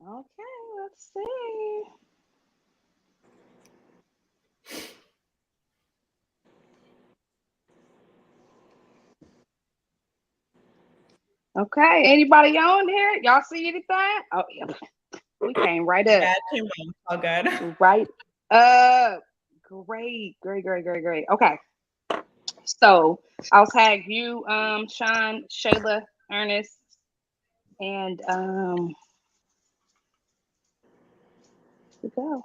Okay, let's see. Okay, anybody on here? Y'all see anything? Oh yeah, we came right up. Yeah, it came on. All good. Right up. Great. Okay. So I'll tag you, Shawn, Shayla, Ernest, and we go.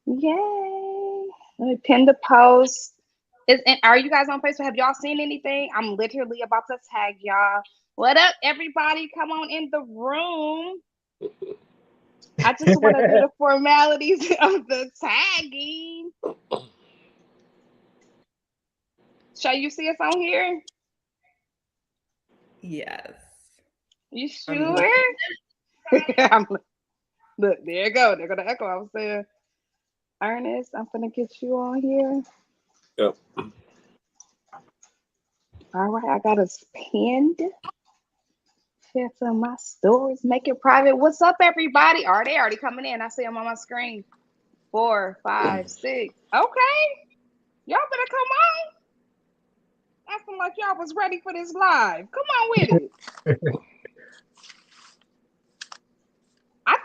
Yay! Let me pin the post. Are you guys on Facebook? Have y'all seen anything? I'm literally about to tag y'all. What up, everybody? Come on in the room. I just want to do the formalities of the tagging. Shall you see us on here? Yes. You sure? Look, there you go. They're gonna echo. I was saying, Ernest, I'm gonna get you on here. Yep. All right, I got us pinned. Share some of my stories. Make it private. What's up, everybody? Are they already coming in? I see them on my screen. 4, 5, 6. Okay, y'all better come on. Acting like y'all was ready for this live. Come on with it. I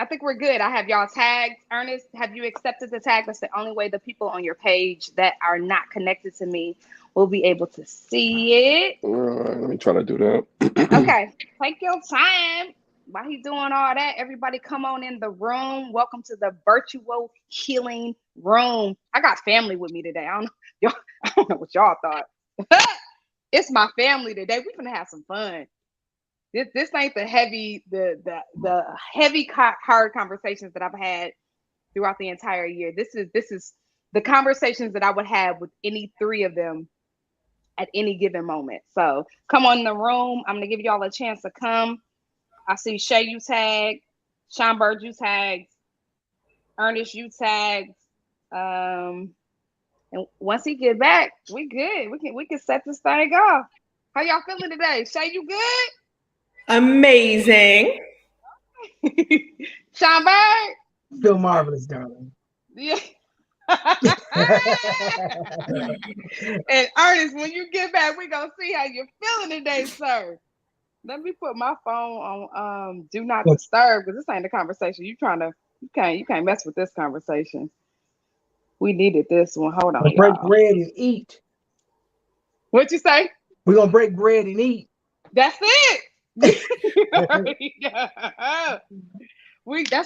think we're good. I have y'all tagged. Ernest, have you accepted the tag? That's the only way the people on your page that are not connected to me will be able to see it. Let me try to do that. Okay, take your time. While he's doing all that, everybody come on in the room. Welcome to the virtual healing room. I got family with me today. I don't know what y'all thought. It's my family today. We're gonna have some fun. This ain't the heavy hard conversations that I've had throughout the entire year. This is the conversations that I would have with any three of them at any given moment. So come on in the room. I'm gonna give y'all a chance to come. I see Shay, you tagged, Shawn Bird, you tagged, Ernest, you tagged. And once he get back, we good. We can set this thing off. How y'all feeling today? Shay, you good? Amazing. Shawn Bird? Feel marvelous, darling. Yeah. And Ernest, when you get back, we gonna see how you're feeling today, sir. Let me put my phone on do not disturb because this ain't a conversation. You can't mess with this conversation. We needed this one. Hold on, Break y'all. bread and eat. What you say? We're gonna break bread and eat. That's it. That's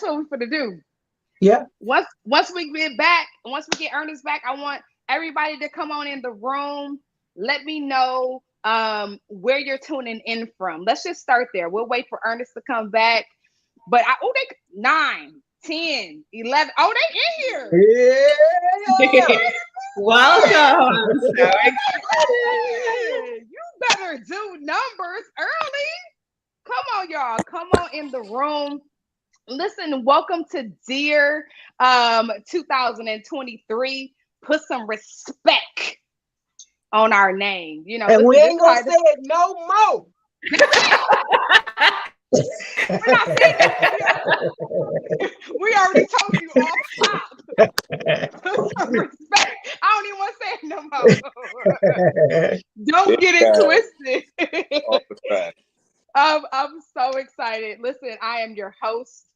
what we're gonna do. Yeah. Once we get back, once we get Ernest back, I want everybody to come on in the room. Let me know where you're tuning in from. Let's just start there. We'll wait for Ernest to come back. But they 9, 10, 11. Oh, they in here. Yeah. Welcome. I'm so excited. You better do numbers early. Come on, y'all. Come on in the room. Listen, welcome to Dear 2023. Put some respect on our name. You know, and listen, we ain't gonna say it no more. We're not saying that. We already told you off top. Put some respect. I don't even want to say it no more. Don't get it twisted. I'm so excited. Listen, I am your host,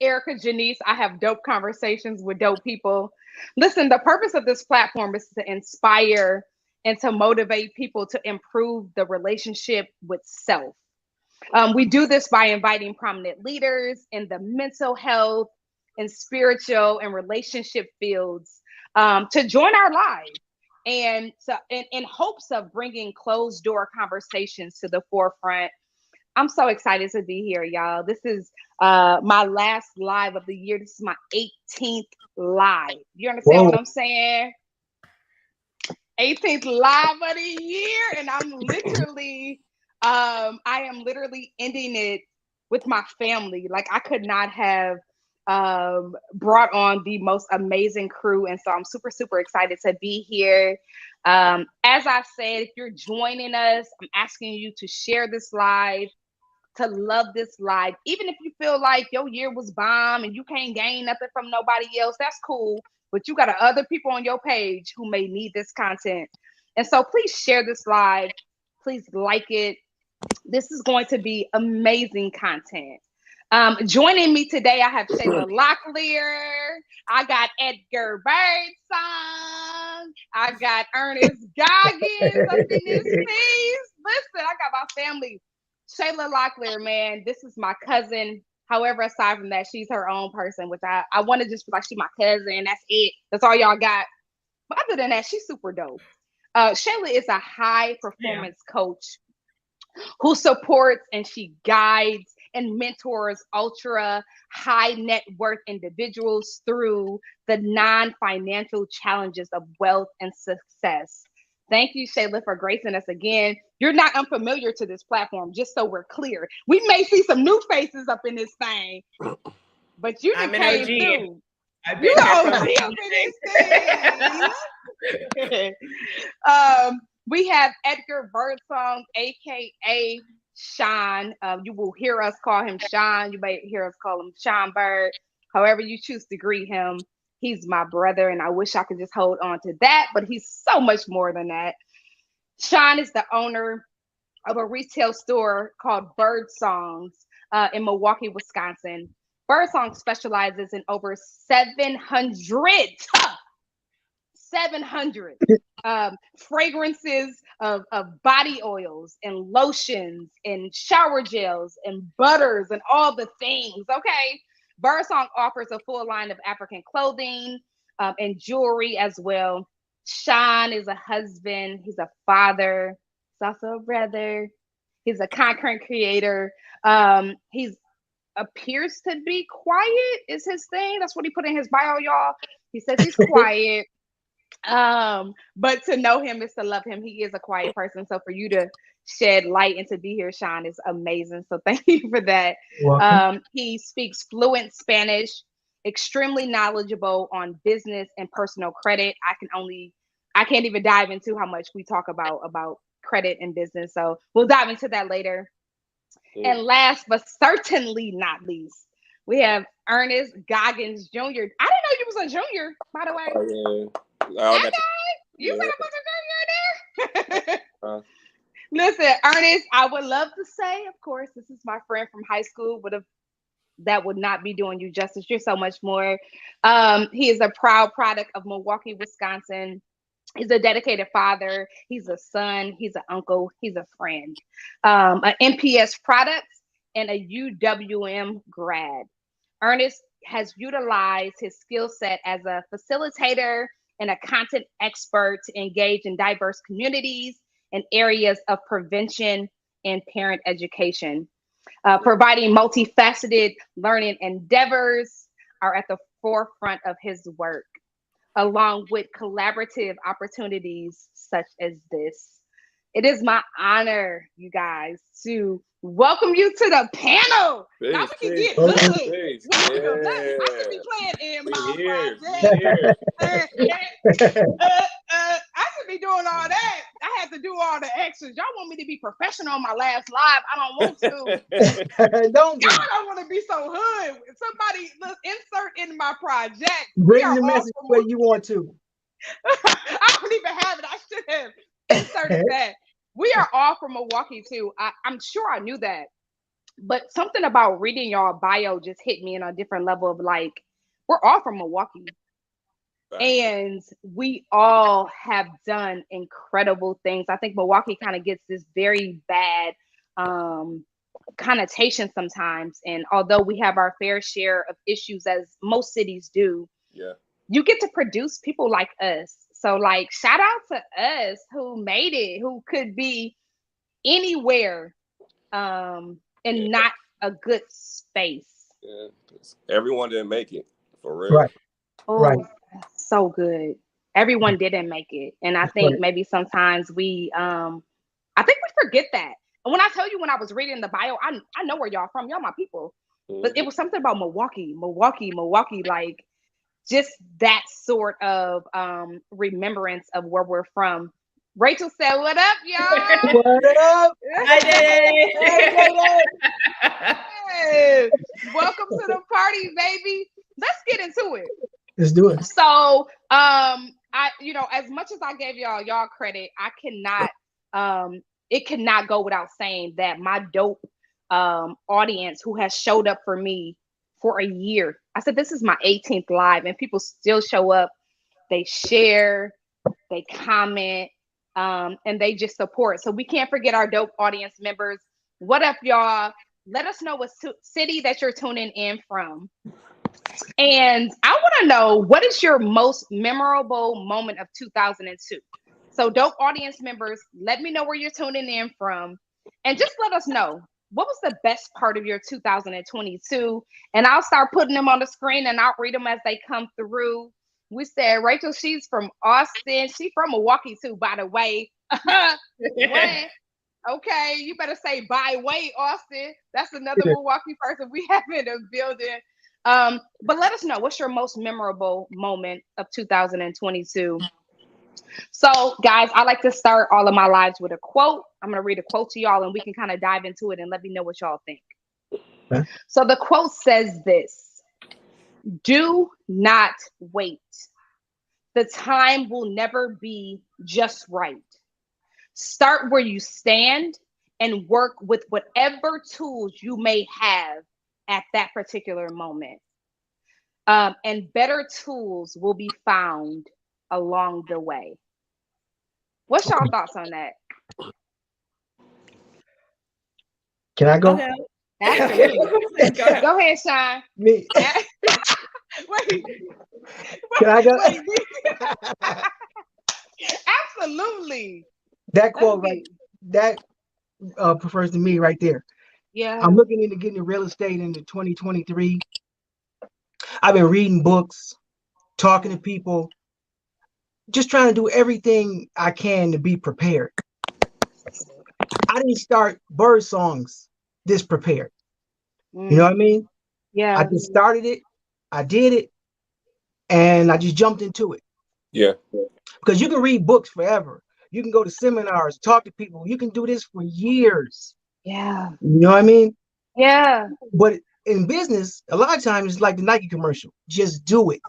Erika Genice. I have dope conversations with dope people. Listen, the purpose of this platform is to inspire and to motivate people to improve the relationship with self. We do this by inviting prominent leaders in the mental health and spiritual and relationship fields to join our lives. And so, in hopes of bringing closed door conversations to the forefront. I'm so excited to be here, y'all. This is my last live of the year. This is my 18th live. You understand what I'm saying? 18th live of the year, and I am literally ending it with my family. Like I could not have brought on the most amazing crew. And so I'm super, super excited to be here. As I said, if you're joining us, I'm asking you to share this live, to love this live. Even if you feel like your year was bomb and you can't gain nothing from nobody else, that's cool. But you got other people on your page who may need this content. And so please share this live. Please like it. This is going to be amazing content. Joining me today, I have Shayla Locklear. I got Edgar Birdsong. I got Earnest Goggins up in this piece. Listen, I got my family. Shayla Locklear, man, this is my cousin. However, aside from that, she's her own person, which I want to just be like, she's my cousin. That's it. That's all y'all got. But other than that, she's super dope. Shayla is a high performance coach who supports and she guides and mentors ultra high net worth individuals through the non-financial challenges of wealth and success. Thank you, Shayla, for gracing us again. You're not unfamiliar to this platform, just so we're clear. We may see some new faces up in this thing, but you just came through. I've been up in this thing. We have Edgar Birdsong, aka Shawn. You will hear us call him Shawn. You may hear us call him Shawn Bird. However you choose to greet him. He's my brother, and I wish I could just hold on to that, but he's so much more than that. Shawn is the owner of a retail store called Birdsongs in Milwaukee, Wisconsin. Birdsong specializes in over 700 fragrances of body oils and lotions and shower gels and butters and all the things, okay? Birdsong offers a full line of African clothing and jewelry as well. Shawn is a husband. He's a father. He's also a brother. He's a content creator. He's appears to be quiet is his thing. That's what he put in his bio, y'all. He says he's quiet. But to know him is to love him. He is a quiet person. So for you to shed light and to be here, Shawn, is amazing. So thank you for that. He speaks fluent Spanish, extremely knowledgeable on business and personal credit. I can't even dive into how much we talk about credit and business. So we'll dive into that later. And last but certainly not least, we have Earnest Goggins Jr. I didn't know you was a junior, by the way. Oh, yeah. You said I was a junior in there? Listen, Earnest, I would love to say, of course, this is my friend from high school, that would not be doing you justice. You're so much more. He is a proud product of Milwaukee, Wisconsin. He's a dedicated father. He's a son. He's an uncle. He's a friend. An NPS product and a UWM grad. Ernest has utilized his skill set as a facilitator and a content expert to engage in diverse communities and areas of prevention and parent education. Providing multifaceted learning endeavors are at the forefront of his work, along with collaborative opportunities such as this. It is my honor, you guys, to welcome you to the panel. Now we can get good. I should be playing in my project. I should be doing all that. I had to do all the extras. Y'all want me to be professional on my last live? I don't want to. Y'all don't want to be so hood. Somebody insert in my project. Bring the message where you want to. I don't even have it. I should have inserted that. We are all from Milwaukee too. I'm sure I knew that, but something about reading y'all bio just hit me in a different level of like, we're all from Milwaukee. And we all have done incredible things. I think Milwaukee kind of gets this very bad connotation sometimes. And although we have our fair share of issues, as most cities do, you get to produce people like us. So like, shout out to us who made it, who could be anywhere and not a good space. Yeah, everyone didn't make it, for real. Right. Oh, so good. Everyone didn't make it. And I think maybe sometimes we forget that. And when I tell you, when I was reading the bio, I know where y'all from. Y'all my people. But it was something about Milwaukee, like just that sort of remembrance of where we're from. Rachel said, "What up, y'all?" What up? Hi, Day. Hey, welcome to the party, baby. Let's get into it. Let's do it. So, as much as I gave y'all credit, I cannot, it cannot go without saying that my dope audience who has showed up for me for a year. I said, this is my 18th live, and people still show up. They share, they comment, and they just support. So we can't forget our dope audience members. What up, y'all? Let us know what city that you're tuning in from. And I want to know, what is your most memorable moment of 2002? So dope audience members, let me know where you're tuning in from. And just let us know, what was the best part of your 2022? And I'll start putting them on the screen and I'll read them as they come through. We said, Rachel, she's from Austin. She's from Milwaukee too, by the way. What? Okay, you better say by way, Austin. That's another Milwaukee person we have in the building. But let us know, what's your most memorable moment of 2022? So, guys, I like to start all of my lives with a quote. I'm going to read a quote to y'all and we can kind of dive into it and let me know what y'all think. Okay. So the quote says this: do not wait. The time will never be just right. Start where you stand and work with whatever tools you may have at that particular moment. And better tools will be found along the way. What's y'all thoughts on that? Can I go? Okay. Absolutely. Go ahead, Shawn. Me. Wait. Can I go? Absolutely. That quote that prefers to me right there. Yeah. I'm looking into getting real estate into 2023. I've been reading books, talking to people, just trying to do everything I can to be prepared. I didn't start Birdsongs this prepared. You know what I mean? Yeah. I just started it, I did it, and I just jumped into it. Yeah. Because you can read books forever. You can go to seminars, talk to people. You can do this for years. Yeah. You know what I mean? Yeah. But in business, a lot of times it's like the Nike commercial. Just do it.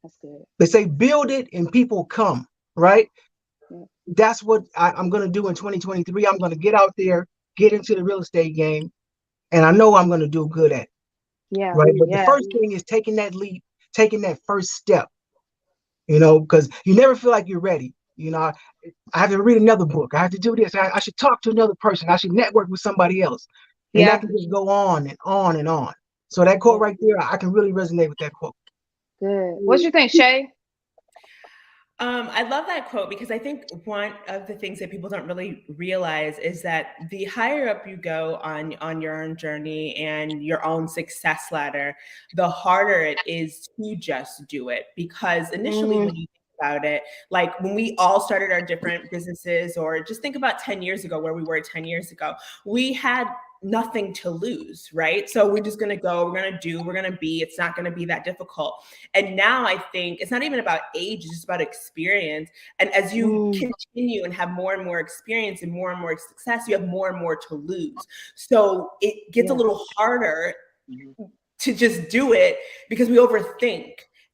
That's good. They say build it and people come, right? Yeah. That's what I'm going to do in 2023. I'm going to get out there, get into the real estate game, and I know I'm going to do good at it. Yeah. Right. But the first thing is taking that leap, taking that first step, because you never feel like you're ready. I have to read another book. I have to do this. I should talk to another person. I should network with somebody else. And that can just go on and on and on. So that quote right there, I can really resonate with that quote. Good. What you think, Shay? I love that quote because I think one of the things that people don't really realize is that the higher up you go on your own journey and your own success ladder, the harder it is to just do it. Because initially when you think about it, like when we all started our different businesses, or just think about 10 years ago, where we were 10 years ago, we had nothing to lose, right? So we're just going to go, we're going to be, it's not going to be that difficult. And now I think it's not even about age, it's just about experience. And as you continue and have more and more experience and more success, you have more and more to lose. So it gets a little harder to just do it because we overthink.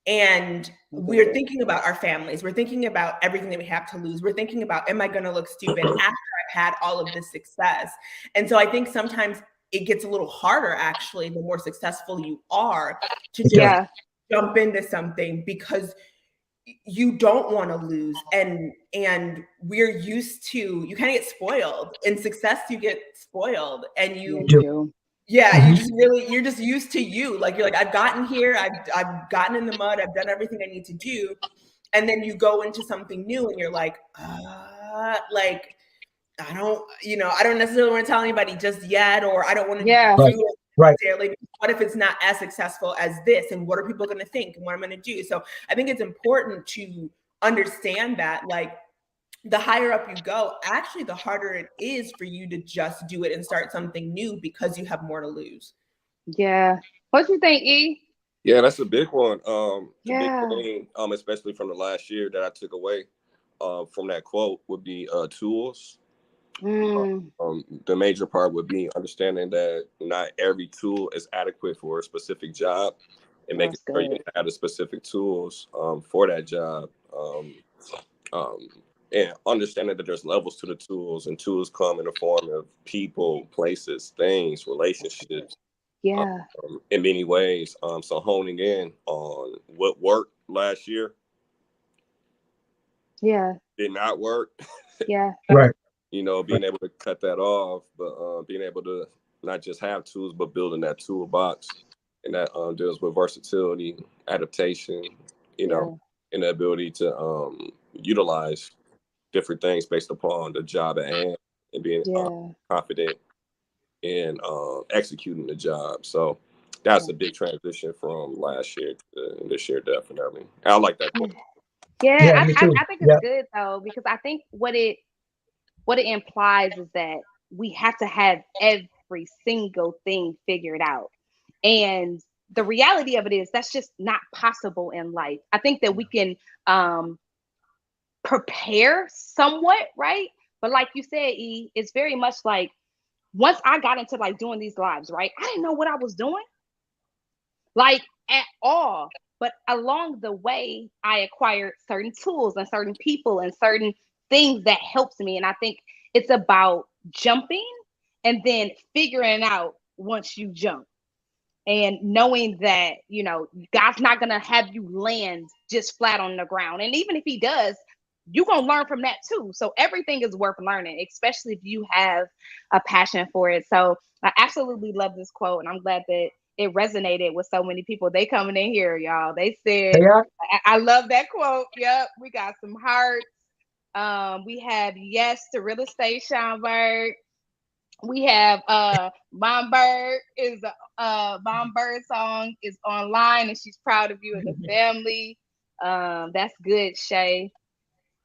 And we're thinking about our families. We're thinking about everything that we have to lose. We're thinking about, am I going to look stupid after I've had all of this success? And so I think sometimes it gets a little harder, actually, the more successful you are, to just jump into something because you don't want to lose. And we're used to, you kind of get spoiled. In success, you get spoiled, and you do. Yeah, you're just used to you. Like, you're like, I've gotten here, I've gotten in the mud, I've done everything I need to do. And then you go into something new and you're like, I don't necessarily want to tell anybody just yet, or I don't want to do it necessarily. What if it's not as successful as this? And what are people going to think? And what I'm going to do? So I think it's important to understand that, like, the higher up you go, actually, the harder it is for you to just do it and start something new because you have more to lose. Yeah. What you think, E? Yeah, that's a big one. The big Yeah. thing, especially from the last year that I took away from that quote would be tools. Mm, The major part would be understanding that not every tool is adequate for a specific job, and making that's sure you good. have the specific tools for that job. Um, and understanding that there's levels to the tools, and tools come in the form of people, places, things, That's good. relationships, Yeah. in many ways. So honing in on what worked last year Yeah. did not work. Yeah. Right. Being able to cut that off, but being able to not just have tools, but building that toolbox, and that deals with versatility, adaptation, Yeah. and the ability to utilize different things based upon the job at hand, and being Yeah. confident in executing the job. So that's Yeah. a big transition from last year to this year, definitely. I like that quote. Yeah, Yeah, me too. I think it's Yeah. good though, because I think what it implies is that we have to have every single thing figured out. And the reality of it is that's just not possible in life. I think that we can um prepare somewhat, right? But like you said, E, it's very much like once I got into like doing these lives, right? I didn't know what I was doing, like at all. But along the way, I acquired certain tools and certain people and certain things that helps me. And I think it's about jumping and then figuring out once you jump, and knowing that, God's not going to have you land just flat on the ground. And even if he does, you're going to learn from that too. So everything is worth learning, especially if you have a passion for it. So I absolutely love this quote, and I'm glad that it resonated with so many people. They coming in here, y'all. They said, Yeah. I love that quote. Yep. We got some hearts. We have yes to real estate, Shawn Bird. We have Mom Birdsong is online, and she's proud of you and the family. That's good, Shay.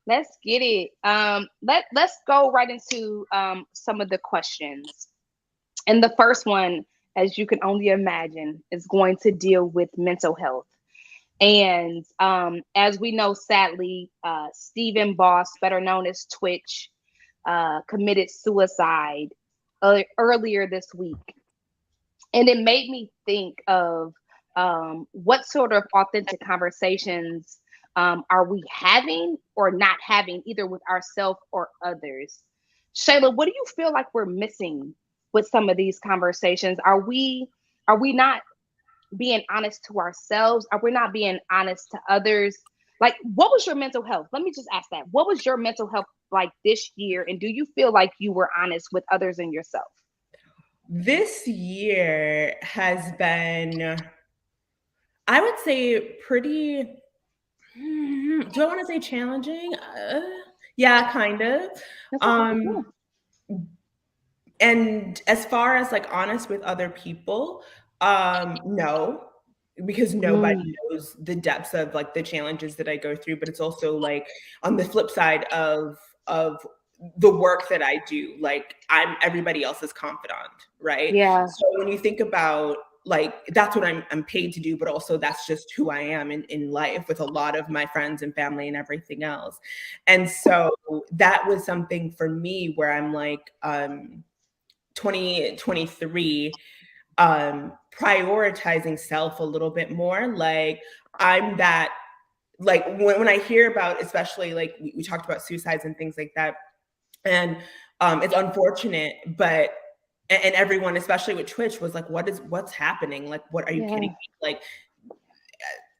Let's get it. Let's go right into some of the questions. And the first one, as you can only imagine, is going to deal with mental health. And as we know, sadly, Stephen Boss, better known as Twitch, committed suicide earlier this week. And it made me think of what sort of authentic conversations are we having or not having, either with ourselves or others. Shayla, what do you feel like we're missing with some of these conversations? Are we not being honest to ourselves? Are we not being honest to others? Like, what was your mental health? Let me just ask that. What was your mental health like this year? And do you feel like you were honest with others and yourself? This year has been, I would say, pretty, do I want to say challenging? Yeah, kind of. That's okay. Um, and as far as like honest with other people, no, because Yeah. nobody knows the depths of like the challenges that I go through. But it's also like on the flip side of the work that I do, like I'm everybody else's confidant, right? Yeah. So when you think about like that's what I'm paid to do, but also that's just who I am in life with a lot of my friends and family and everything else. And so that was something for me where I'm like 2023 prioritizing self a little bit more. Like I'm that, like when I hear about, especially like we talked about suicides and things like that, and it's unfortunate, but and everyone, especially with Twitch, was like, what's happening? Like, what are you kidding me? Like,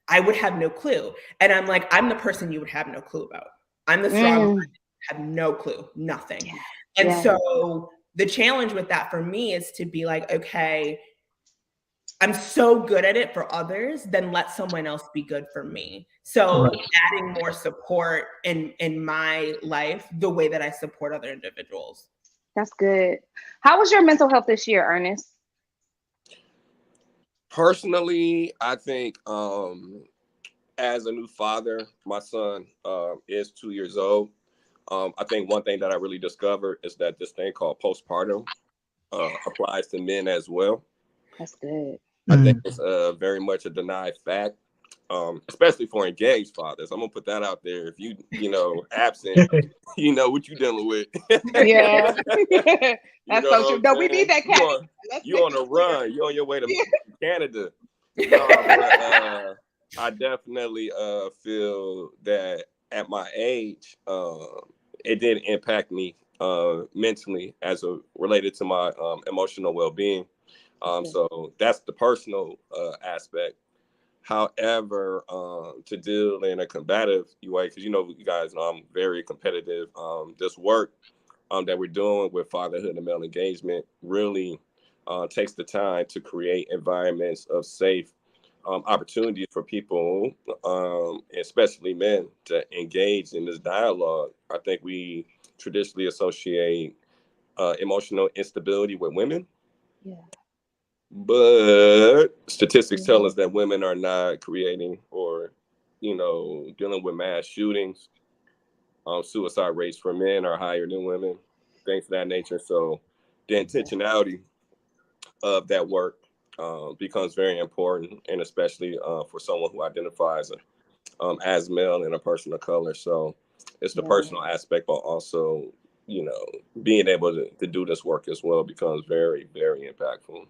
I would have no clue. And I'm like, I'm the person you would have no clue about. I'm the strong one, have no clue, nothing. Yeah. And Yeah. so the challenge with that for me is to be like, okay, I'm so good at it for others, then let someone else be good for me. So Right. adding more support in my life, the way that I support other individuals. That's good. How was your mental health this year, Ernest? Personally, I think as a new father, my son is 2 years old. I think one thing that I really discovered is that this thing called postpartum applies to men as well. That's good. I think it's very much a denied fact, especially for engaged fathers. I'm gonna put that out there. If you absent, you know what you're dealing with. Yeah, You that's know so what true. I'm No, we saying? need that You cat. on, you on a run. You on your way to Canada. No, but I definitely feel that at my age, it did impact me mentally as related to my emotional well-being. So that's the personal aspect. However, to deal in a combative way, because you guys know I'm very competitive. This work that we're doing with fatherhood and male engagement really takes the time to create environments of safe opportunities for people, especially men, to engage in this dialogue. I think we traditionally associate emotional instability with women. Yeah. But statistics tell us that women are not creating or, dealing with mass shootings. Suicide rates for men are higher than women, things of that nature. So the intentionality of that work becomes very important, and especially for someone who identifies as male and a person of color. So it's the personal aspect, but also, being able to do this work as well becomes very, very impactful.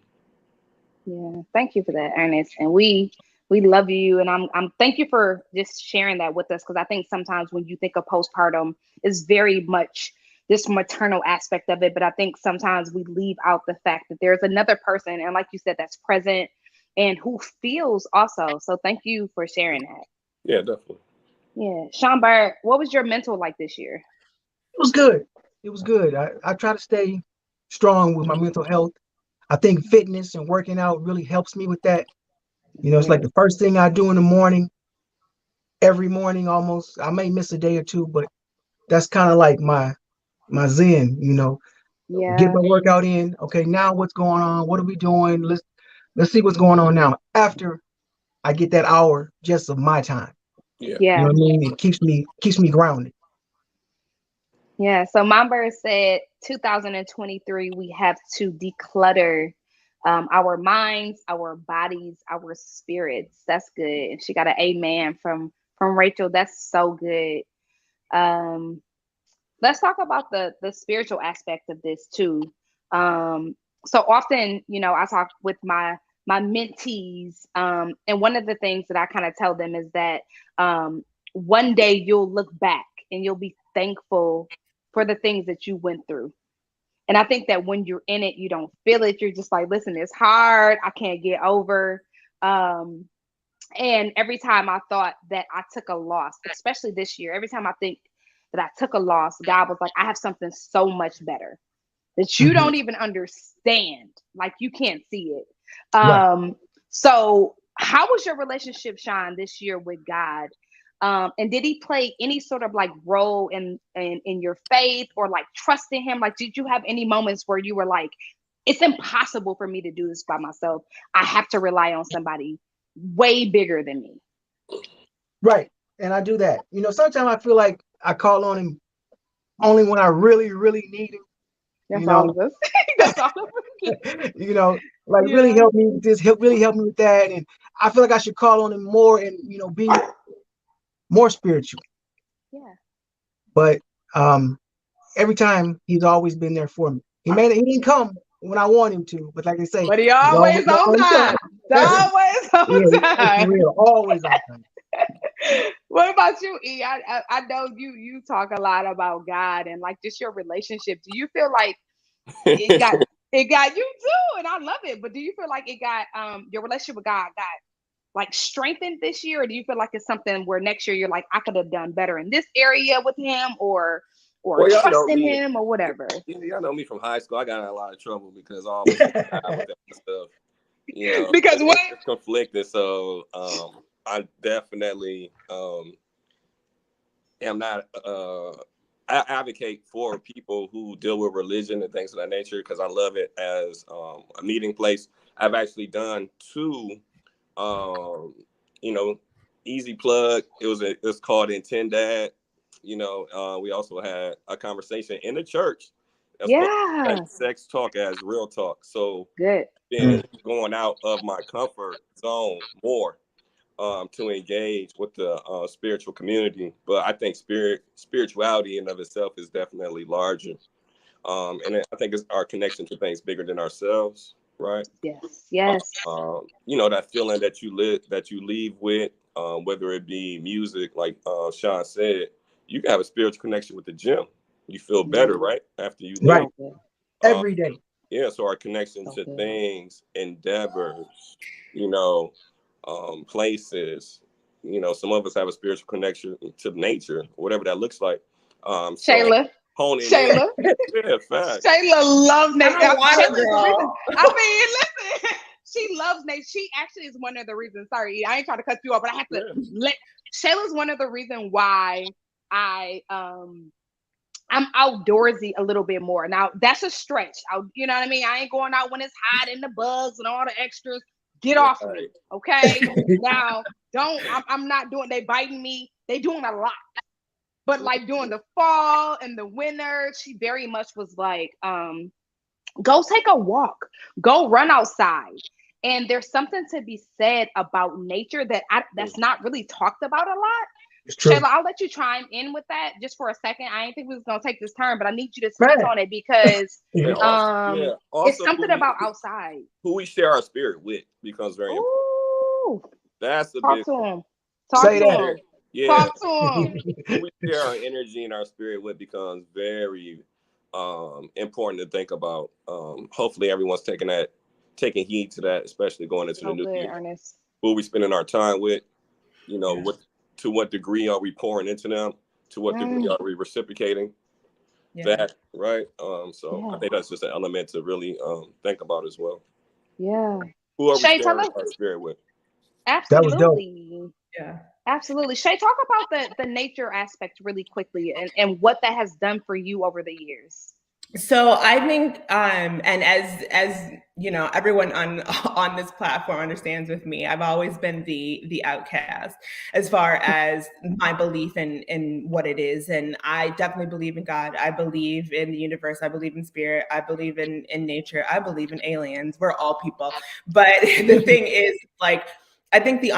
Yeah, thank you for that, Ernest. And we love you, and I'm thank you for just sharing that with us, because I think sometimes when you think of postpartum, it's very much this maternal aspect of it, but I think sometimes we leave out the fact that there's another person, and like you said, that's present and who feels also. So thank you for sharing that. Yeah, definitely. Yeah, Shawn Bird, what was your mental like this year? It was good. It was good. I try to stay strong with my mental health. I think fitness and working out really helps me with that. It's like the first thing I do in the morning, every morning almost. I may miss a day or two, but that's kind of like my zen, Get Yeah, my workout in. Okay, now what's going on? What are we doing? Let's see what's going on now. After I get that hour just of my time. Yeah. You know yeah, what I mean? It keeps me grounded. yeah. So Mamba said 2023, we have to declutter our minds, our bodies, our spirits. That's good. And she got an amen from Rachel. That's so good. Um, let's talk about the spiritual aspect of this too. So often, I talk with my mentees, and one of the things that I kind of tell them is that one day you'll look back and you'll be thankful for the things that you went through. And I think that when you're in it, you don't feel it. You're just like, listen, it's hard. I can't get over. Um, and every time I thought that I took a loss, especially this year, every time I think that I took a loss, God was like, I have something so much better that you Mhm. don't even understand. Like you can't see it. Right. So how was your relationship, Shawn, this year with God? And did he play any sort of like role in your faith, or like trusting him? Like, did you have any moments where you were like, it's impossible for me to do this by myself. I have to rely on somebody way bigger than me. Right. And I do that. Sometimes I feel like I call on him only when I really, really need him. That's all of us. That's all of us. Like really Yeah. help me with this, really help me with that. And I feel like I should call on him more and, be more spiritual. Yeah. But every time he's always been there for me. He didn't come when I want him to, but like I say, But he he's always on time. Always on for time. real, always on time. What about you, E? I know you talk a lot about God and like just your relationship. Do you feel like it got you too? And I love it. But do you feel like it got your relationship with God got like strengthened this year? Or do you feel like it's something where next year you're like, I could have done better in this area with him, or Well, y'all know trusting me. him or whatever? Y'all know me from high school. I got in a lot of trouble because I always with that stuff. Because what? It's conflicted. So I definitely am not. I advocate for people who deal with religion and things of that nature because I love it as a meeting place. I've actually done two. You know, easy plug. It's called Intend Dad. We also had a conversation in the church That's what sex talk as real talk. So been going out of my comfort zone more to engage with the spiritual community. But I think spirituality in of itself is definitely larger. And I think it's our connection to things bigger than ourselves, right? Yes. You know, that feeling that you leave with, whether it be music, like Shawn said, you can have a spiritual connection with the gym. You feel better, right? After you leave. Right. Every day. Yeah, so our connection to things, endeavors, you know, places, you know, some of us have a spiritual connection to nature, whatever that looks like. Shayla. Yeah, fact. Shayla loves nature. Girl. I mean, listen, she loves nature. She actually is one of the reasons. Sorry, I ain't trying to cut you off, but I have to Shayla's one of the reasons why I'm outdoorsy a little bit more. Now that's a stretch. You know what I mean? I ain't going out when it's hot and the bugs and all the extras. Get off me, okay? Now, I'm not doing. They biting me. They doing a lot. But like during the fall and the winter, she very much was like, go take a walk, go run outside. And there's something to be said about nature that's not really talked about a lot. It's true. Shayla, I'll let you chime in with that just for a second. I didn't think we was gonna take this turn, but I need you to speak on it because Also, it's something about outside. Who we share our spirit with becomes very important. That's the big to him. Say that. Yeah. Talk to him. Who we share our energy and our spirit with becomes very important to think about. Hopefully everyone's taking heed to that, especially going into the new year. Ernest. Who we spending our time with, you know, to what degree are we pouring into them? To what degree are we reciprocating that, right? I think that's just an element to really think about as well. Yeah. Who are we sharing our spirit with? Absolutely. That was dope. Yeah. Absolutely. Shay, talk about the nature aspect really quickly and what that has done for you over the years. So I think, and as you know, everyone on this platform understands with me, I've always been the outcast as far as my belief in what it is. And I definitely believe in God. I believe in the universe. I believe in spirit. I believe in nature. I believe in aliens. We're all people. But the thing is, like, I think the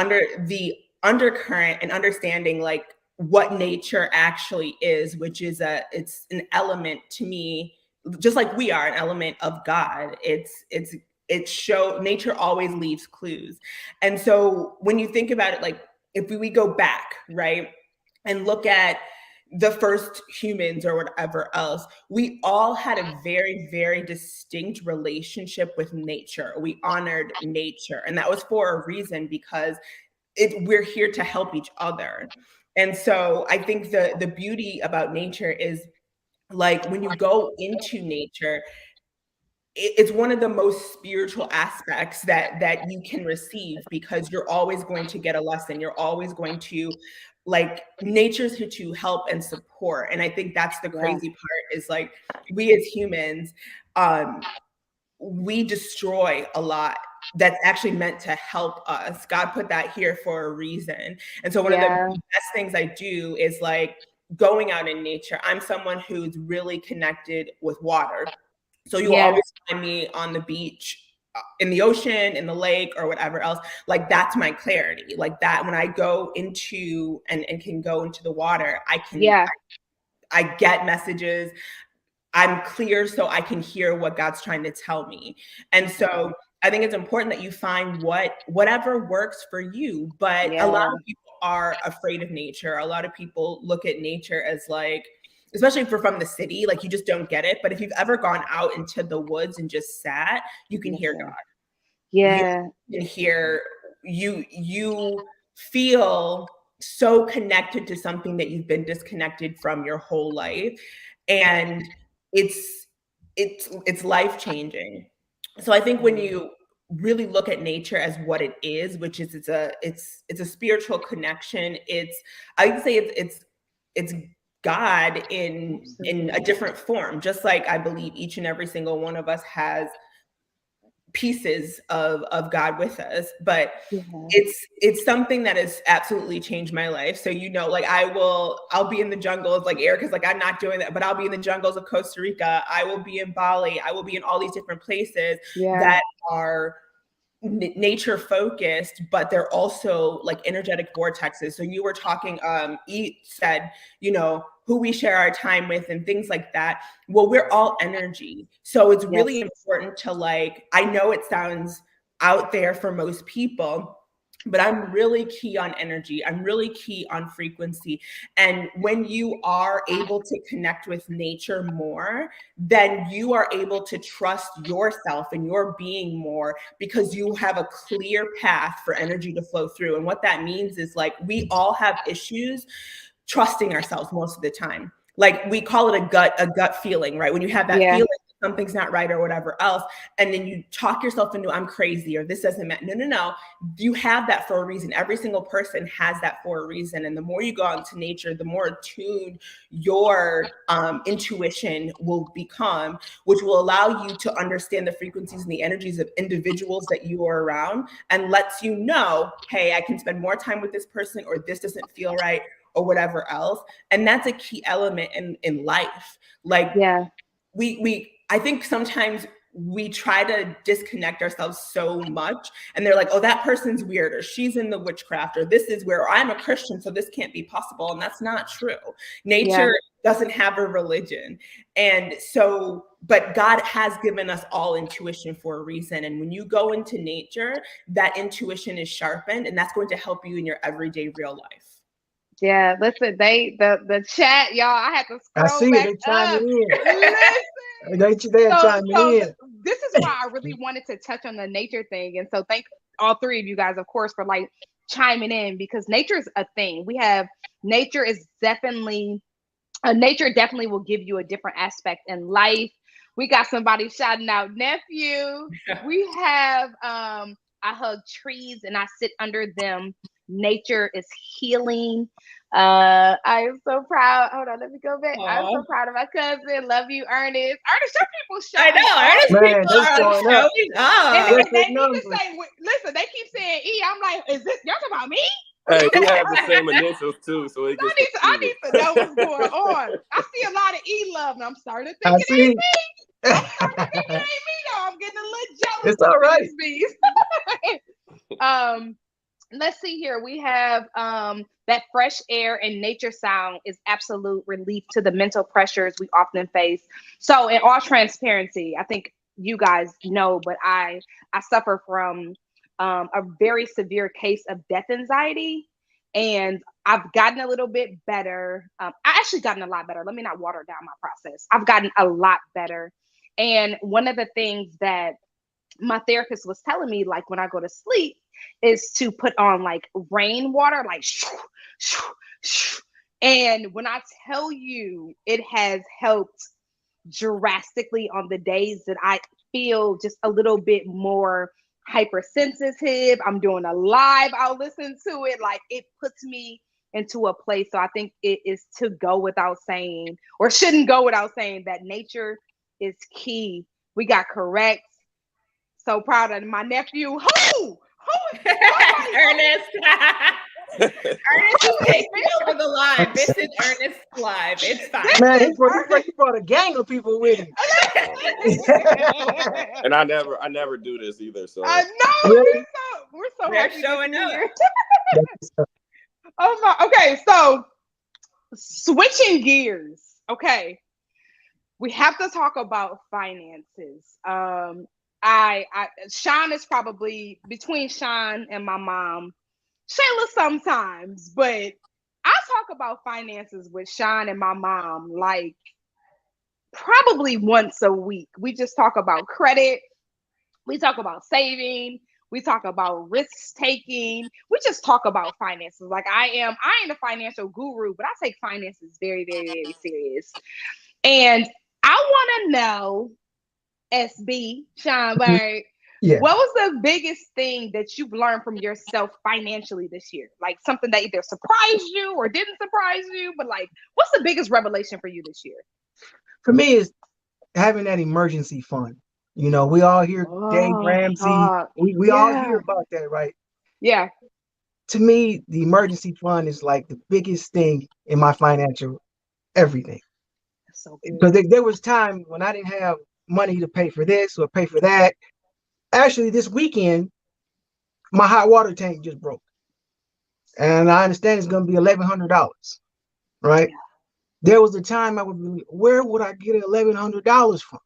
undercurrent and understanding, like, what nature actually is, which is it's an element to me, just like we are an element of God. Nature always leaves clues. And so when you think about it, like if we go back, right, and look at the first humans or whatever else, we all had a very, very distinct relationship with nature. We honored nature. And that was for a reason, because we're here to help each other. And so I think the beauty about nature is, like, when you go into nature, it's one of the most spiritual aspects that you can receive, because you're always going to get a lesson. You're always going to, like, nature's here to help and support. And I think that's the crazy part, is like, we as humans, we destroy a lot that's actually meant to help us. God put that here for a reason. And so one of the best things I do is, like, going out in nature. I'm someone who's really connected with water. So you will always find me on the beach, in the ocean, in the lake, or whatever else. Like, that's my clarity. Like, that when I go into and can go into the water, I can I get messages. I'm clear, so I can hear what God's trying to tell me. And so I think it's important that you find whatever works for you. But a lot of people are afraid of nature. A lot of people look at nature as, like, especially if you're from the city, like, you just don't get it. But if you've ever gone out into the woods and just sat, you can hear God. Yeah. You can hear, you feel so connected to something that you've been disconnected from your whole life. And it's life-changing. So I think when you really look at nature as what it is, which is it's a spiritual connection. I would say it's God in a different form. Just like I believe each and every single one of us has pieces of God with us, but it's something that has absolutely changed my life. So, like I'll be in the jungles, like Erica's like, I'm not doing that, but I'll be in the jungles of Costa Rica. I will be in Bali. I will be in all these different places that are nature focused, but they're also like energetic vortexes. So you were talking, E said, who we share our time with and things like that. Well, we're all energy. So it's really important to I know it sounds out there for most people, but I'm really key on energy. I'm really key on frequency. And when you are able to connect with nature more, then you are able to trust yourself and your being more, because you have a clear path for energy to flow through. And what that means is we all have issues trusting ourselves most of the time. We call it a gut feeling, right? When you have that feeling something's not right or whatever else, and then you talk yourself into, I'm crazy, or this doesn't matter. No. You have that for a reason. Every single person has that for a reason. And the more you go out into nature, the more attuned your intuition will become, which will allow you to understand the frequencies and the energies of individuals that you are around, and lets you know, hey, I can spend more time with this person, or this doesn't feel right, or whatever else. And that's a key element in life. I think sometimes we try to disconnect ourselves so much, and they're like, oh, that person's weird, or she's in the witchcraft, or this is where I'm a Christian, so this can't be possible. And that's not true. Nature doesn't have a religion. And so, but God has given us all intuition for a reason. And when you go into nature, that intuition is sharpened, and that's going to help you in your everyday real life. Yeah, listen, the chat, y'all, I had to scroll back up. Listen. They chiming in. This is why I really wanted to touch on the nature thing. And so thank all three of you guys, of course, for chiming in, because nature is a thing. Nature definitely will give you a different aspect in life. We got somebody shouting out nephew. We have, I hug trees and I sit under them. Nature is healing. I am so proud. Hold on, let me go back. Aww. I'm so proud of my cousin. Love you, Ernest. Ernest, your people showing up. I know, Ernest people are showing up. They need to say, listen, they keep saying E. I'm like, is this, y'all talking about me? Hey, we have the same initials too, so it gets I need to know what's going on. I see a lot of E love, and I'm starting to think it ain't me. I'm starting to think it ain't me, though. I'm getting a little jealous. It's all right. Let's see here. We have that fresh air and nature sound is absolute relief to the mental pressures we often face. So in all transparency, I think you guys know, but I suffer from a very severe case of death anxiety, and I've gotten a little bit better. I actually gotten a lot better. Let me not water down my process. I've gotten a lot better. And one of the things that my therapist was telling me, when I go to sleep, is to put on rainwater, and when I tell you, it has helped drastically on the days that I feel just a little bit more hypersensitive. I'm doing a live, I'll listen to it. It puts me into a place. So I think it is to go without saying, or shouldn't go without saying, that nature is key. We got correct. So proud of my nephew. Who is Ernest? Ernest is taking over the live. This is Ernest live. It's fine. Man, he brought a gang of people with him. And I never do this either. So I know. We're so happy showing up. Oh my. Okay, so switching gears. Okay, we have to talk about finances. Shawn is probably, between Shawn and my mom, Shayla sometimes, but I talk about finances with Shawn and my mom probably once a week. We just talk about credit. We talk about saving. We talk about risk taking. We just talk about finances. I ain't a financial guru, but I take finances very, very, very serious. And I want to know, SB, Shawn Bird, what was the biggest thing that you've learned from yourself financially this year? Something that either surprised you or didn't surprise you, but what's the biggest revelation for you this year? For me, is having that emergency fund. You know, we all hear Dave Oh, Ramsey. We all hear about that, right? Yeah. To me, the emergency fund is like the biggest thing in my financial everything. That's so good. Because there was time when I didn't have money to pay for this or pay for that. Actually, this weekend, my hot water tank just broke. And I understand it's going to be $1,100, right? Yeah. There was a time I would be, where would I get $1,100 from?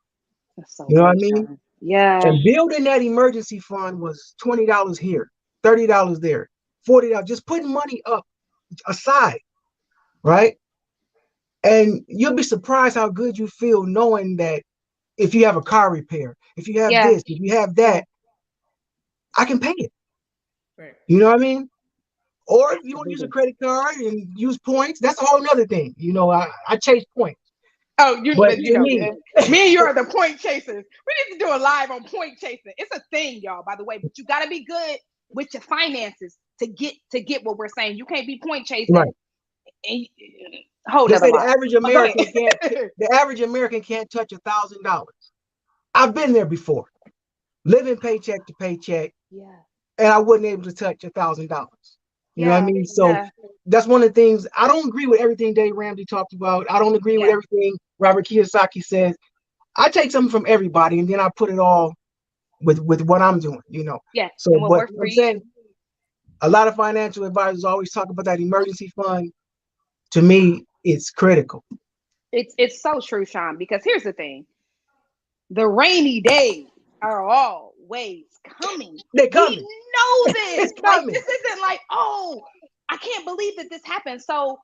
That's so You know good, what I mean? Shawn. Yeah. And building that emergency fund was $20 here, $30 there, $40, just putting money up aside, right? And you'll be surprised how good you feel knowing that if you have a car repair, if you have Yeah. this, if you have that, I can pay it. Right. You know what I mean? Or if you want to use a Absolutely. credit card and use points, that's a whole nother thing. You know, I chase points. Oh, But you to know, me, me and you are the point chasers. We need to do a live on point chasing. It's a thing, y'all, by the way, but you got to be good with your finances to get what we're saying. You can't be point chasing. right. And hold They up a say lot. the average American can't touch $1,000. I've been there before, living paycheck to paycheck, Yeah. and I wasn't able to touch $1,000. You know what I mean? So Yeah. that's one of the things. I don't agree with everything Dave Ramsey talked about. I don't agree with Yeah. everything Robert Kiyosaki says. I take something from everybody and then I put it all with what I'm doing, you know. Yeah. So And what but works for I'm you. saying a lot of financial advisors always talk about that emergency fund. To me, it's critical. It's so true, Shawn, because here's the thing. The rainy days are always coming. They're We coming. know this. It's Like, coming. this isn't like, oh, I can't believe that this happened. So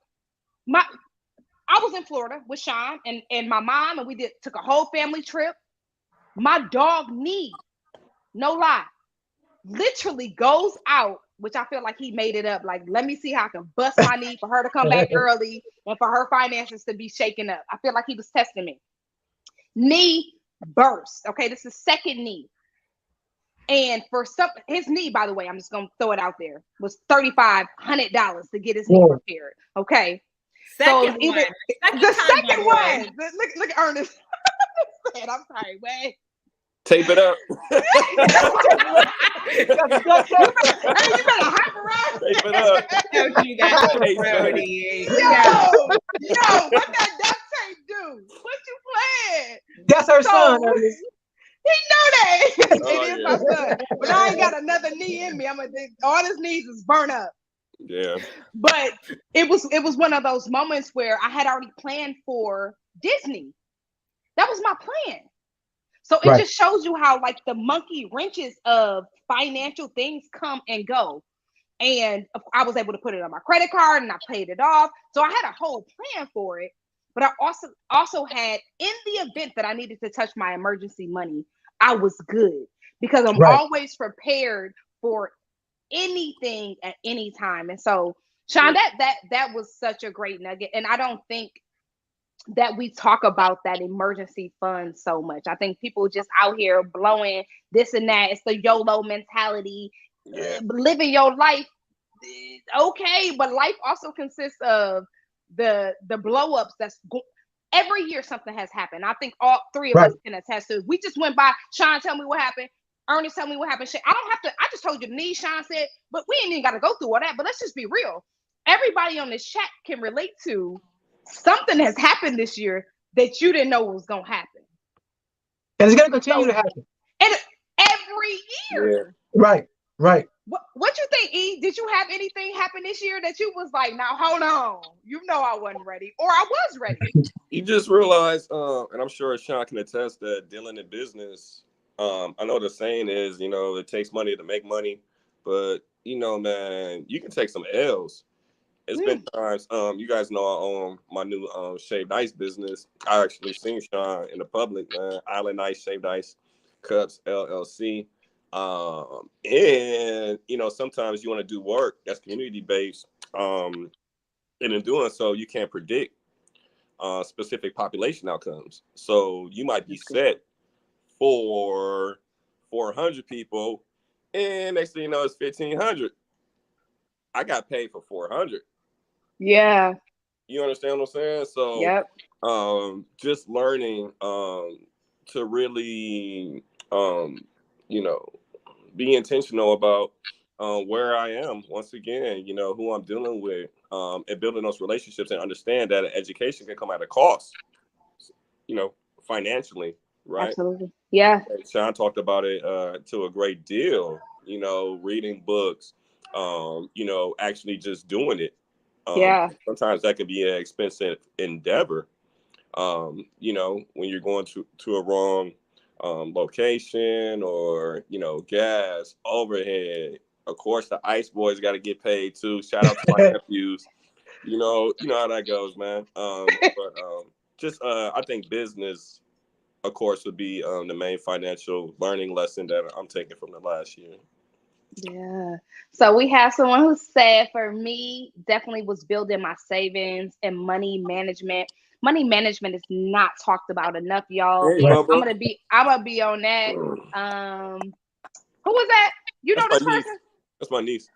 I was in Florida with Shawn and my mom, and we took a whole family trip. My dog Nee, no lie, literally goes out, which I feel like he made it up. Like, let me see how I can bust my knee for her to come back early and for her finances to be shaken up. I feel like he was testing me. Knee burst. Okay, this is second knee. And for his knee, by the way, I'm just gonna throw it out there, was $3,500 to get his knee repaired. Okay. Second So one. the second one. Look at Ernest. I'm sorry, wait. Tape it up. Hey, you better hype around. Tape it up. Told you that's a Hey, priority. Yo, what that duct tape do? What you playing? That's her son. He know that. Oh, It is yeah. my son. But I ain't got another knee in me. All his knees is burnt up. Yeah. But it was one of those moments where I had already planned for Disney. That was my plan. So it just shows you how like the monkey wrenches of financial things come and go. And I was able to put it on my credit card and I paid it off. So I had a whole plan for it. But I also had, in the event that I needed to touch my emergency money, I was good because I'm always prepared for anything at any time. And so, Shawn, that was such a great nugget. And I don't think that we talk about that emergency fund so much. I think people just out here blowing this and that. It's the YOLO mentality, living your life. Okay, but life also consists of the blow ups. Every year something has happened. I think all three of us can attest to. We just went by. Shawn, tell me what happened. Ernest, tell me what happened. I don't have to. I just told you the need. Shawn said, but we ain't even got to go through all that. But let's just be real. Everybody on this chat can relate to something has happened this year that you didn't know was gonna happen, and it's gonna continue to happen. And every year. Yeah. Right. What you think, E? Did you have anything happen this year that you was like, now hold on, you know I wasn't ready, or I was ready? You just realize, and I'm sure Shawn can attest that dealing in business, I know the saying is, it takes money to make money, but man, you can take some L's. It's been times, you guys know I own my new shaved ice business. I actually seen Shawn in the public, man. Island Ice Shaved Ice Cups LLC. And sometimes you want to do work that's community based. And in doing so, you can't predict specific population outcomes. So you might be set for 400 people, and next thing you know, it's 1,500. I got paid for 400. Yeah. You understand what I'm saying? So, just learning to really you know, be intentional about where I am, once again, you know, who I'm dealing with, and building those relationships, and understand that education can come at a cost, you know, financially, right? Absolutely. Yeah. And Shawn talked about it to a great deal, you know, reading books, you know, actually just doing it. Yeah. Sometimes that can be an expensive endeavor, you know, when you're going to a wrong location, or, you know, gas, overhead. Of course, the ice boys got to get paid too. Shout out to my nephews. You know how that goes, man. But just I think business, of course, would be the main financial learning lesson that I'm taking from the last year. Yeah. So we have someone who said, for me, definitely was building my savings and money management. Money management is not talked about enough, y'all. Hey, Bubba. I'm gonna be on that. Who was that? You know That's this my niece. person? That's my niece.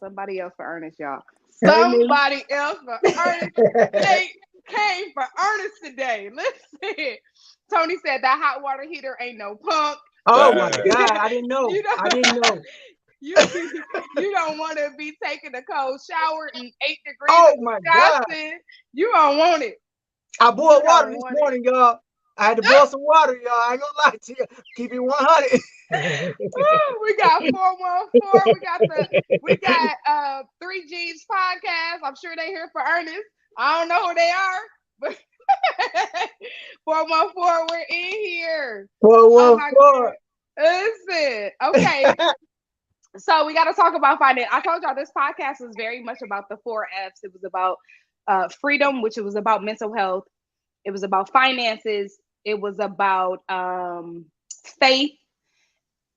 Somebody else for Ernest, y'all. Hey, Somebody else for Ernest. They came for Ernest today. Listen. Tony said that hot water heater ain't no pump. Oh my God, I didn't know. I didn't know. You don't want to be taking a cold shower in 8 degrees. Oh my God. You don't want it. I boiled water this morning, y'all. I had to boil some water, y'all. I ain't gonna lie to you. Keep it 100. We got 414. We got 3G's podcast. I'm sure they here for Ernest. I don't know who they are, but 414, we're in here. 414. Listen, okay. So we got to talk about finance. I told y'all this podcast was very much about the 4 F's. It was about freedom, which it was about mental health. It was about finances. It was about faith.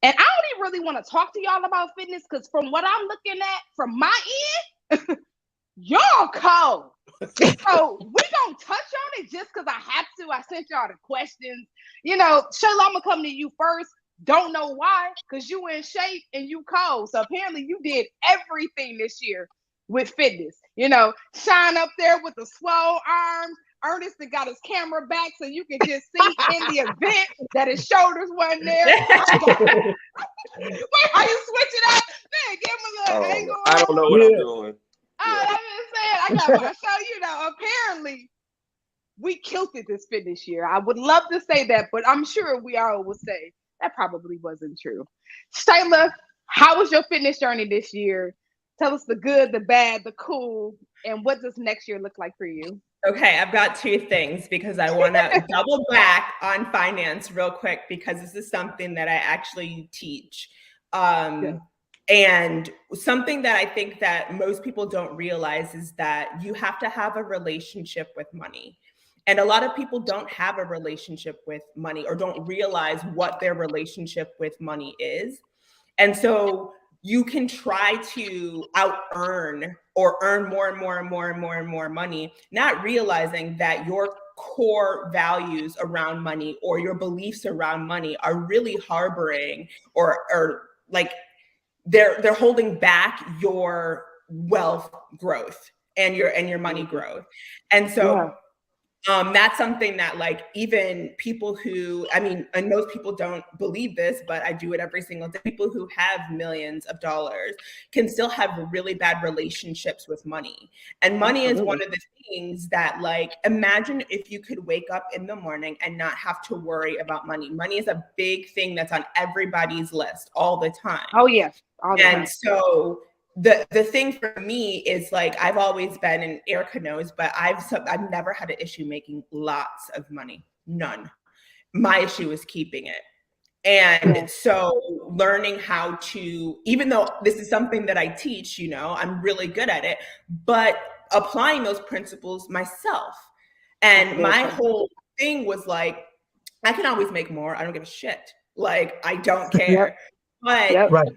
And I don't even really want to talk to y'all about fitness, because from what I'm looking at from my end, y'all cold. So we gonna touch on it just because I have to. I sent y'all the questions. You know, Shayla, I'm gonna come to you first. Don't know why, because you in shape and you cold. So apparently you did everything this year with fitness. You know, Shine up there with the swole arms. Ernest got his camera back so you can just see in the event that his shoulders wasn't there. Wait, are you switching up? Man, give him a little angle. I don't know what I'm doing. I'm just saying, I got my show. You know, apparently we killed it this fitness year. I would love to say that, but I'm sure we all will say that probably wasn't true. Shayla, how was your fitness journey this year? Tell us the good, the bad, the cool, and what does next year look like for you? Okay, I've got 2 things because I want to double back on finance real quick, because this is something that I actually teach. And something that I think that most people don't realize is that you have to have a relationship with money. And a lot of people don't have a relationship with money, or don't realize what their relationship with money is. And so you can try to out-earn or earn more and more and more and more and more money, not realizing that your core values around money or your beliefs around money are really harboring or like they're holding back your wealth growth and your money growth. And so that's something that, like, even people who, I mean, and most people don't believe this, but I do it every single day. People who have millions of dollars can still have really bad relationships with money. And money is one of the things that, like, imagine if you could wake up in the morning and not have to worry about money. Money is a big thing that's on everybody's list all the time. Oh, yeah. All the time. So the thing for me is, like, I've always been, and Erika knows, but I've never had an issue making lots of money. None. My issue is keeping it. And so learning how to, even though this is something that I teach, you know, I'm really good at it, but applying those principles myself. And my whole thing was like, I can always make more. I don't give a shit. Like, I don't care. But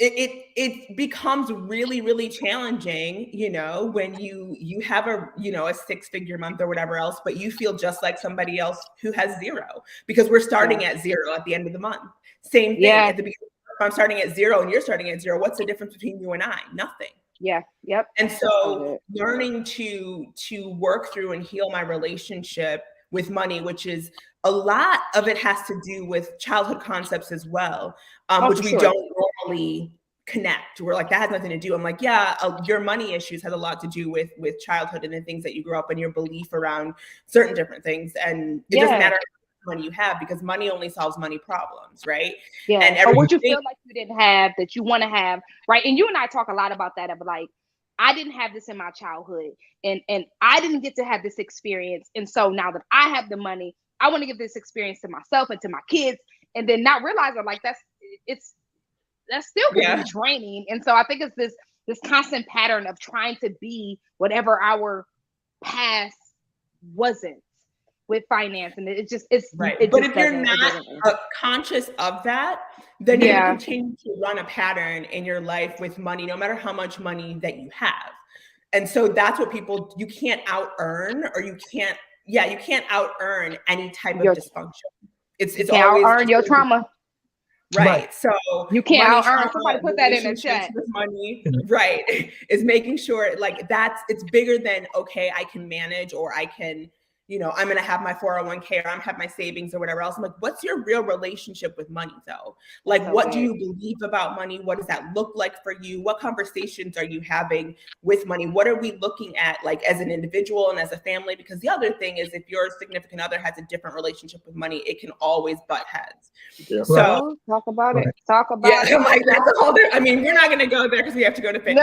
it becomes really, really challenging, you know, when you have a 6-figure month or whatever else, but you feel just like somebody else who has 0, because we're starting at 0 at the end of the month. Same thing at the beginning. If I'm starting at 0 and you're starting at 0, what's the difference between you and I? Nothing. And so learning to work through and heal my relationship with money, which is a lot of it has to do with childhood concepts as well, which we don't normally connect. We're like, that has nothing to do. I'm like, yeah, your money issues has a lot to do with childhood and the things that you grew up and your belief around certain different things. And it doesn't matter how much money you have, because money only solves money problems, right? Yeah. And or what you feel like you didn't have that you want to have, right? And you and I talk a lot about that, of like, I didn't have this in my childhood, and I didn't get to have this experience. And so now that I have the money, I want to give this experience to myself and to my kids, and then not realizing like that still can be draining. And so I think it's this constant pattern of trying to be whatever our past wasn't with finance, and it's right. It but just if you're doesn't- not conscious of that, then you continue to run a pattern in your life with money, no matter how much money that you have. And so that's what you can't out earn, or you can't out earn any type of dysfunction. It's always earn your trauma. Right. So you can't out earn. Somebody put that in the chat. With money, right, is making sure like it's bigger than, okay, I can manage, or I can, I'm going to have my 401k, or I'm have my savings or whatever else. I'm like, what's your real relationship with money though? Like, what do you believe about money? What does that look like for you? What conversations are you having with money? What are we looking at, like, as an individual and as a family? Because the other thing is, if your significant other has a different relationship with money, it can always butt heads. Yeah. So talk about it. Talk about it. Like, that's a whole I mean, we're not going to go there because we have to go to fitness.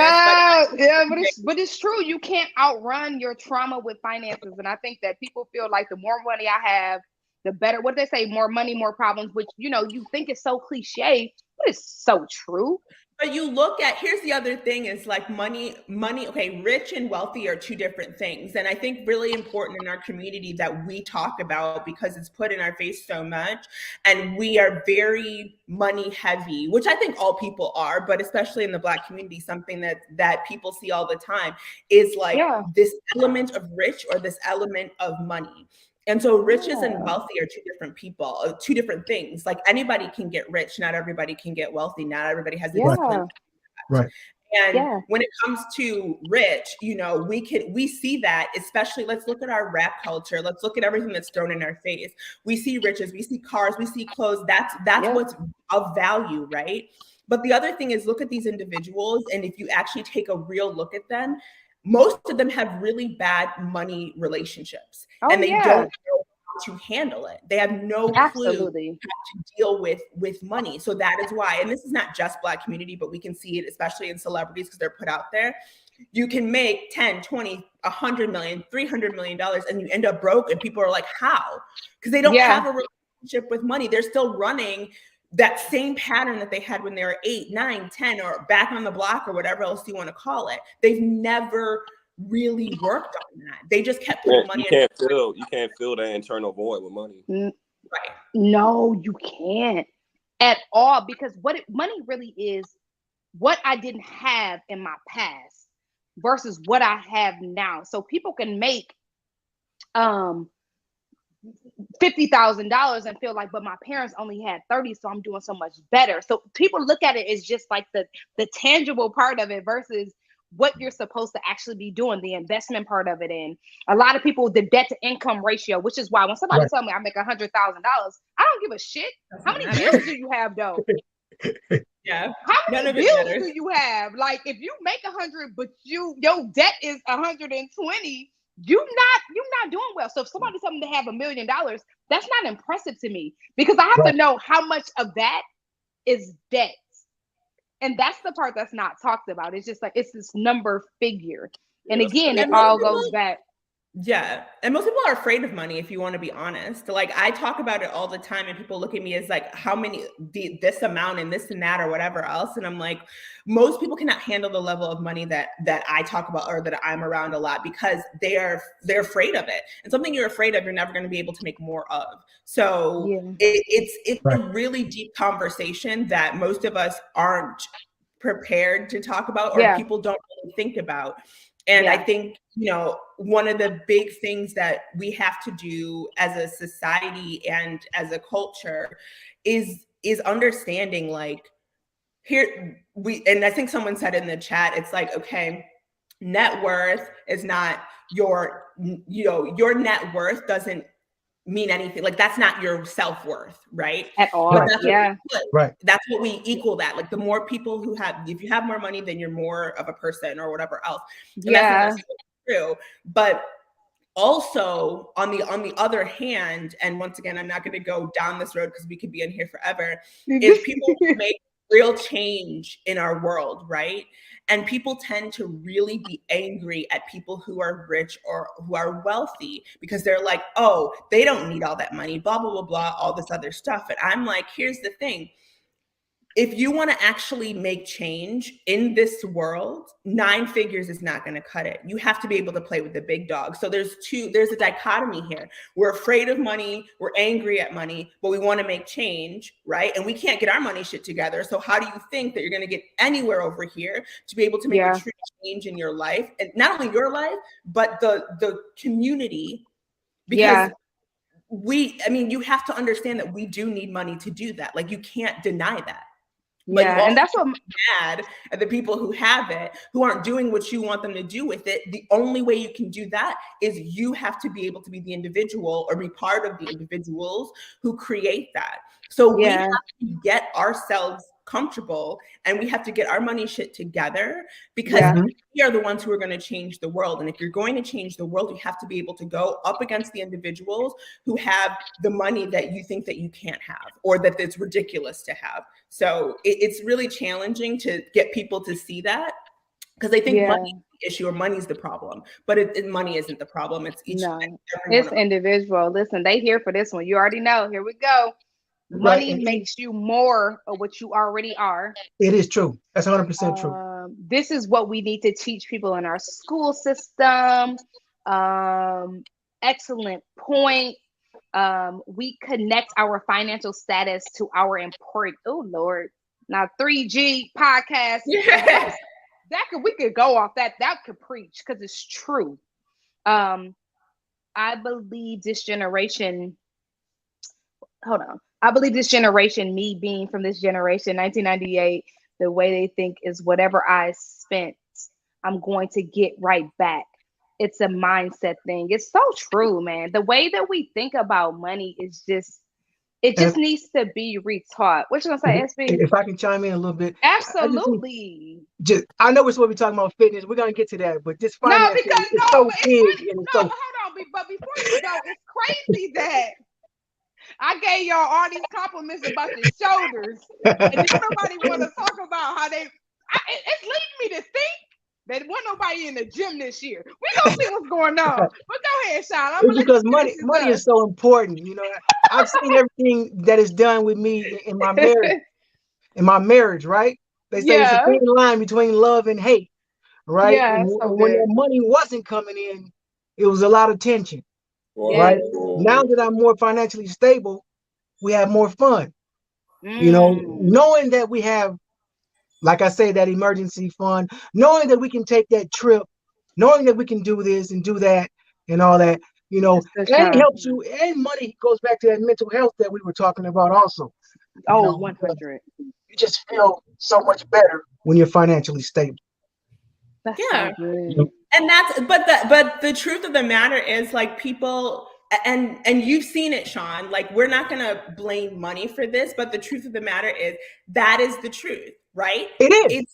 But it's true. You can't outrun your trauma with finances. And I think that people feel like the more money I have, the better. What do they say? More money, more problems, which, you think is so cliche, but it's so true. But you look at, here's the other thing is like money, okay, rich and wealthy are two different things. And I think really important in our community that we talk about, because it's put in our face so much. And we are very money heavy, which I think all people are, but especially in the Black community, something that people see all the time is like this element of rich or this element of money. And so riches and wealthy are two different people, two different things. Like, anybody can get rich. Not everybody can get wealthy. Not everybody has the discipline. Right. And when it comes to rich, we see that, especially, let's look at our rap culture. Let's look at everything that's thrown in our face. We see riches, we see cars, we see clothes. That's what's of value, right? But the other thing is, look at these individuals. And if you actually take a real look at them, most of them have really bad money relationships, and they don't know how to handle it. They have no clue how to deal with money. So that is why, and this is not just Black community, but we can see it especially in celebrities, because they're put out there. You can make 10, 20, 100 million, $300 million, and you end up broke, and people are like, how? Because they don't have a relationship with money. They're still running that same pattern that they had when they were 8, 9, 10, or back on the block, or whatever else you want to call it. They've never really worked on that. They just kept putting money. You can't fill that internal void with money. Right. No, you can't at all, because money really is what I didn't have in my past versus what I have now. So people can make $50,000 and feel like, but my parents only had 30, so I'm doing so much better. So people look at it as just like the tangible part of it versus what you're supposed to actually be doing, the investment part of it. And a lot of people, the debt to income ratio, which is why when somebody tells me I make $100,000, I don't give a shit. How many bills do you have though? Yeah. How many bills do you have? Like, if you make 100, but your debt is 120, you're not doing well. So if somebody tells me they have $1 million, that's not impressive to me, because I have to know how much of that is debt. And that's the part that's not talked about. It's just like, it's this number figure. And again, it all goes back. Yeah. And most people are afraid of money, if you want to be honest. Like, I talk about it all the time, and people look at me as like, how many, this amount and this and that or whatever else. And I'm like, most people cannot handle the level of money that I talk about, or that I'm around a lot, because they're afraid of it. And something you're afraid of, you're never going to be able to make more of. So it's a really deep conversation that most of us aren't prepared to talk about, or people don't really think about. And I think, one of the big things that we have to do as a society and as a culture is understanding, like, and I think someone said in the chat, it's like, okay, net worth is not your net worth doesn't mean anything. Like that's not your self-worth, right? At all. But that's Right. That's what we equal that. Like the more people who have, if you have more money, then you're more of a person or whatever else. And that's not true. But also on the other hand, and once again, I'm not going to go down this road because we could be in here forever. If people make real change in our world, right? And people tend to really be angry at people who are rich or who are wealthy because they're like, oh, they don't need all that money, blah, blah, blah, blah, all this other stuff. And I'm like, here's the thing. If you want to actually make change in this world, 9 figures is not going to cut it. You have to be able to play with the big dog. So there's a dichotomy here. We're afraid of money. We're angry at money, but we want to make change, right? And we can't get our money shit together. So how do you think that you're going to get anywhere over here to be able to make a true change in your life? And not only your life, but the community, because you have to understand that we do need money to do that. Like you can't deny that. But and that's what mad at the people who have it, who aren't doing what you want them to do with it. The only way you can do that is you have to be able to be the individual or be part of the individuals who create that. So we have to get ourselves comfortable and we have to get our money shit together because we are the ones who are going to change the world. And if you're going to change the world, you have to be able to go up against the individuals who have the money that you think that you can't have or that it's ridiculous to have. So it's really challenging to get people to see that because they think money is the issue or money's the problem, but money isn't the problem. It's it's individual. Listen, they here for this one. You already know. Here we go. Money makes you more of what you already are. It is true. That's 100% true. This is what we need to teach people in our school system. Excellent point. We connect our financial status to our important. Oh Lord, now 3G podcast. Yeah. We could go off that. That could preach because it's true. I believe this generation. Hold on. I believe this generation, me being from this generation, 1998, the way they think is whatever I spent, I'm going to get right back. It's a mindset thing. It's so true, man. The way that we think about money is just needs to be retaught. What you gonna say, SB? If I can chime in a little bit. Absolutely. I know we're supposed to be talking about fitness. We're gonna get to that, but this finance is so big. Hold on, but before you go, it's crazy that I gave y'all all these compliments about your shoulders, and then somebody want to talk about how it's leading me to think that wasn't nobody in the gym this year. We gonna see what's going on. But go ahead, Shawn. It's because money is so important. You know, I've seen everything that is done with me in my marriage. Right? They say it's a thin line between love and hate, right? Yeah, when that money wasn't coming in, it was a lot of tension. Right now that I'm more financially stable, we have more fun. You know, knowing that we have, like I say, that emergency fund, knowing that we can take that trip, knowing that we can do this and do that and all that, you know, and it helps you. And money goes back to that mental health that we were talking about also. 100. You just feel so much better when you're financially stable. That's so good. And but the truth of the matter is like people and you've seen it, Shawn, like we're not going to blame money for this, but the truth of the matter is that is the truth, right? It is.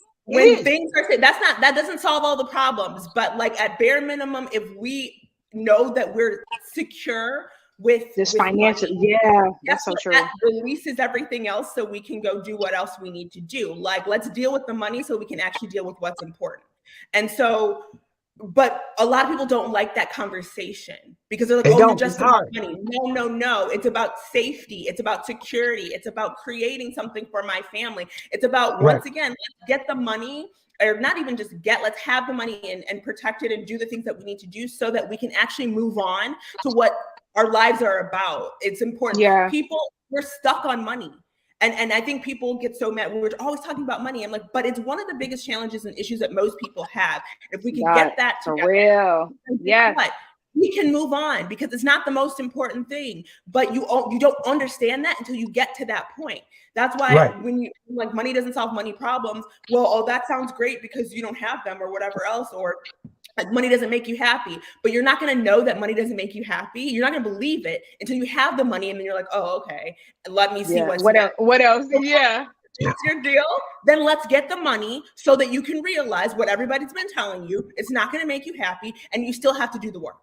Things are that doesn't solve all the problems, but like at bare minimum, if we know that we're secure with this financial money, that's so true. That releases everything else so we can go do what else we need to do. Like let's deal with the money so we can actually deal with what's important. And so, but a lot of people don't like that conversation because they're like, you're just about money. No. It's about safety. It's about security. It's about creating something for my family. It's about, once again, let's get the money, or not even just let's have the money and protect it and do the things that we need to do so that we can actually move on to what our lives are about. It's important. Yeah. People, we're stuck on money. And I think people get so mad. We're always talking about money. I'm like, but it's one of the biggest challenges and issues that most people have. If we can get that together, for real, we can move on because it's not the most important thing. But you don't understand that until you get to that point. That's why when you like money doesn't solve money problems. Well, that sounds great because you don't have them or whatever else, or like money doesn't make you happy, but you're not going to know that money doesn't make you happy. You're not going to believe it until you have the money, and then you're like, oh, okay, let me see what's what next. what else? Yeah. That's your deal. Then let's get the money so that you can realize what everybody's been telling you. It's not going to make you happy, and you still have to do the work.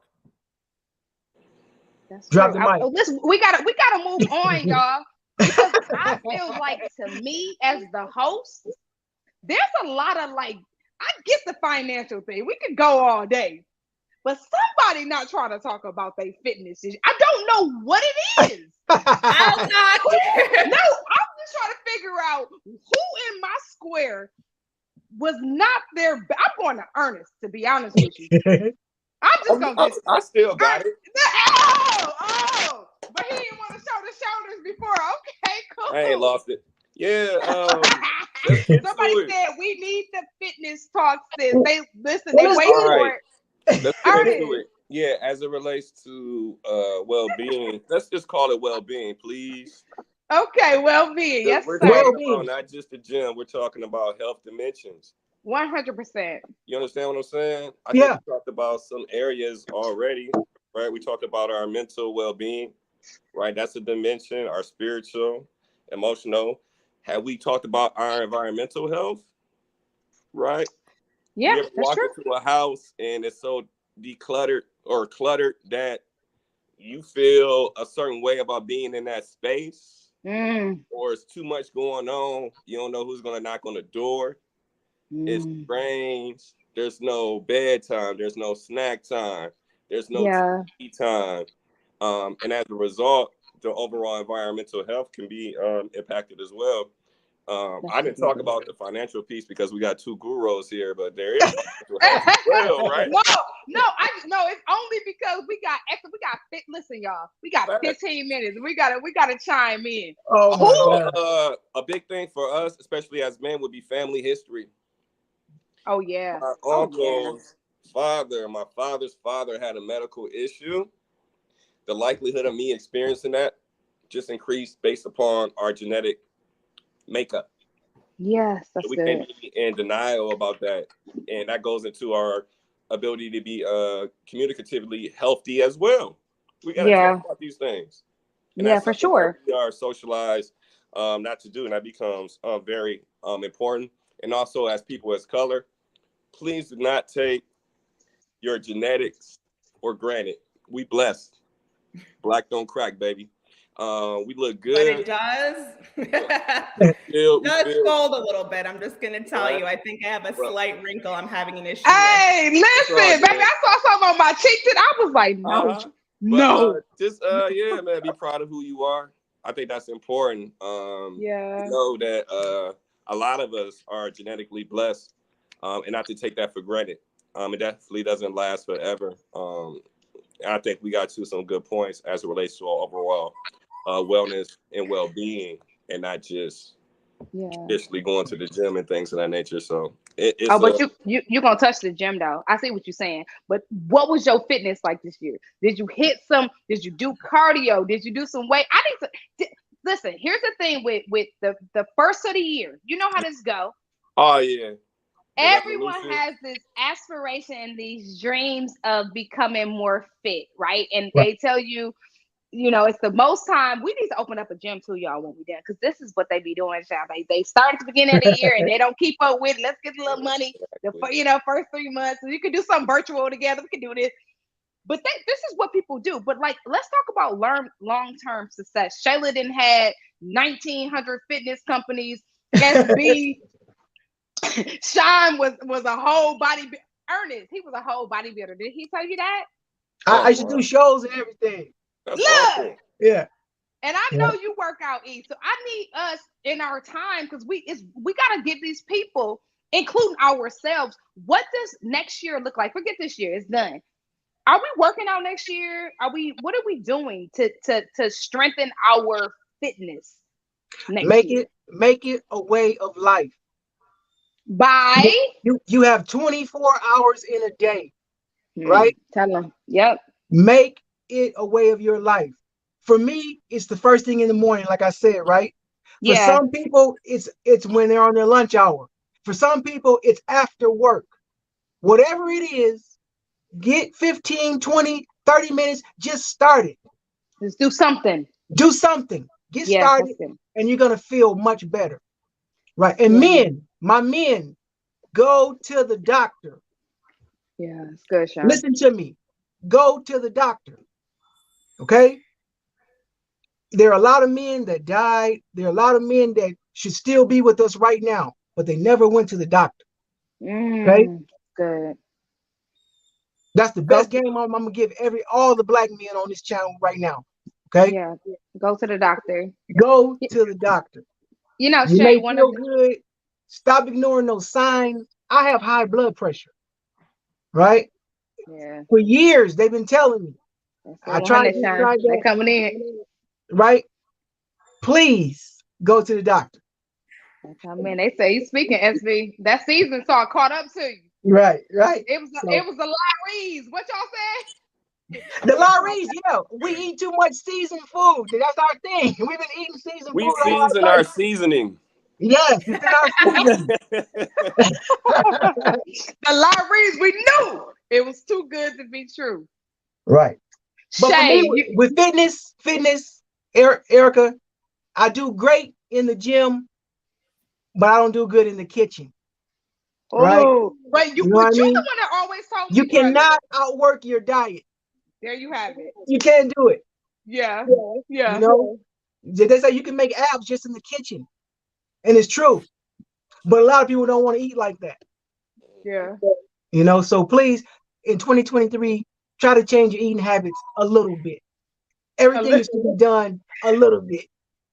That's Drop true. the mic. Listen, we gotta move on, y'all. Because I feel like, to me as the host, there's a lot of like, I get the financial thing. We could go all day, but somebody not trying to talk about their fitness. I don't know what it is. I'll talk. No, I'm just trying to figure out who in my square was not there. I'm going to Earnest, to be honest with you. I'm just gonna. I still got it. Oh, but he didn't want to show the shoulders before. Okay, cool. I ain't lost it. Yeah. Somebody said we need the fitness talk. Sis. They listen. They wait for it. Let's get into it. Yeah, as it relates to well-being, let's just call it well-being, please. Okay, well-being. Yes, we're sir. talking about not just the gym. We're talking about health dimensions. 100%. You understand what I'm saying? I think we talked about some areas already, right? We talked about our mental well-being, right? That's a dimension. Our spiritual, emotional. Have we talked about our environmental health, right? Yeah, you ever that's walk true. into a house and it's so decluttered or cluttered that you feel a certain way about being in that space, or it's too much going on. You don't know who's going to knock on the door. It's strange. There's no bedtime. There's no snack time. There's no TV time. And as a result, the overall environmental health can be impacted as well. I didn't talk about the financial piece because we got two gurus here, but there is financial health as well, right? No, it's only because we got fit. Listen, y'all, we got 15 minutes. We gotta chime in. A big thing for us, especially as men, would be family history. Oh yeah. My uncle's father, my father's father, had a medical issue. The likelihood of me experiencing that just increased based upon our genetic makeup. Yes, that's we good. can't be in denial about that, and that goes into our ability to be communicatively healthy as well. We got to talk about these things. And that's for sure. we are socialized not to do, and that becomes very important. And also, as people as color, please do not take your genetics for granted. We blessed. Black don't crack, baby. We look good. But it does fold a little bit. I'm just gonna tell you. I think I have a slight wrinkle. I'm having an issue. Hey, listen, baby. I saw something on my cheek today. I was like, no. Just man, be proud of who you are. I think that's important. You know that a lot of us are genetically blessed, and not to take that for granted. It definitely doesn't last forever. I think we got to some good points as it relates to our overall wellness and well-being, and not just traditionally going to the gym and things of that nature. So it's but you're gonna touch the gym though. I see what you're saying. But what was your fitness like this year? Did you hit some? Did you do cardio? Did you do some weight? I need to listen. Here's the thing with the first of the year. You know how this go. Oh yeah. Everyone has this aspiration and these dreams of becoming more fit, right? And they tell you, it's the most time. We need to open up a gym too, y'all, when we done, because this is what they be doing, child. They start at the beginning of the year and they don't keep up with it. Let's get a little money, first 3 months. So you can do something virtual together. We can do this. But this is what people do. But let's talk about long-term success. Shayla didn't had 1,900 fitness companies. SB. Shawn was a whole Ernest, he was a whole bodybuilder. Did he tell you that? I used to do shows and everything. Look, awesome. Yeah. And I know you work out, E. So I need us in our time, because we gotta give these people, including ourselves, what does next year look like? Forget this year, it's done. Are we working out next year? What are we doing to strengthen our fitness next year? Make it a way of life. By you have 24 hours in a day, right? Tell them. Yep. Make it a way of your life. For me, it's the first thing in the morning, like I said, right? For some people, it's when they're on their lunch hour. For some people, it's after work. Whatever it is, Get 15, 20, 30 minutes. Just start it. Just do something. Do something. Get started, and you're going to feel much better. Right. And men, my men, go to the doctor. Yeah, it's good, Shawn. Listen to me. Go to the doctor. Okay? There are a lot of men that died. There are a lot of men that should still be with us right now, but they never went to the doctor. Okay? Good. That's the best game I'm going to give all the black men on this channel right now. Okay? Yeah. Go to the doctor. Go to the doctor. You know, you Shay, may feel good. Stop ignoring those signs. I have high blood pressure. Right? Yeah. For years, they've been telling me. I tried They're coming in. Right? Please go to the doctor. They come in. They say, you speaking, SV. That season saw caught up to you. Right. It was the Lyrese. What y'all said? The Lyrese, yeah. We eat too much seasoned food. That's our thing. We've been eating seasoned food. We season our seasoning. Yes, it's in our seasoning. The Lyrese, we knew it was too good to be true. Right. But Shay, for me, with fitness, Erika, I do great in the gym, but I don't do good in the kitchen. Right? But you're the one that always told me. You cannot outwork your diet. There you have it. You can't do it. Yeah. You know, they say you can make abs just in the kitchen. And it's true. But a lot of people don't want to eat like that. Yeah. You know, so please, in 2023, try to change your eating habits a little bit. Everything is to be done a little bit.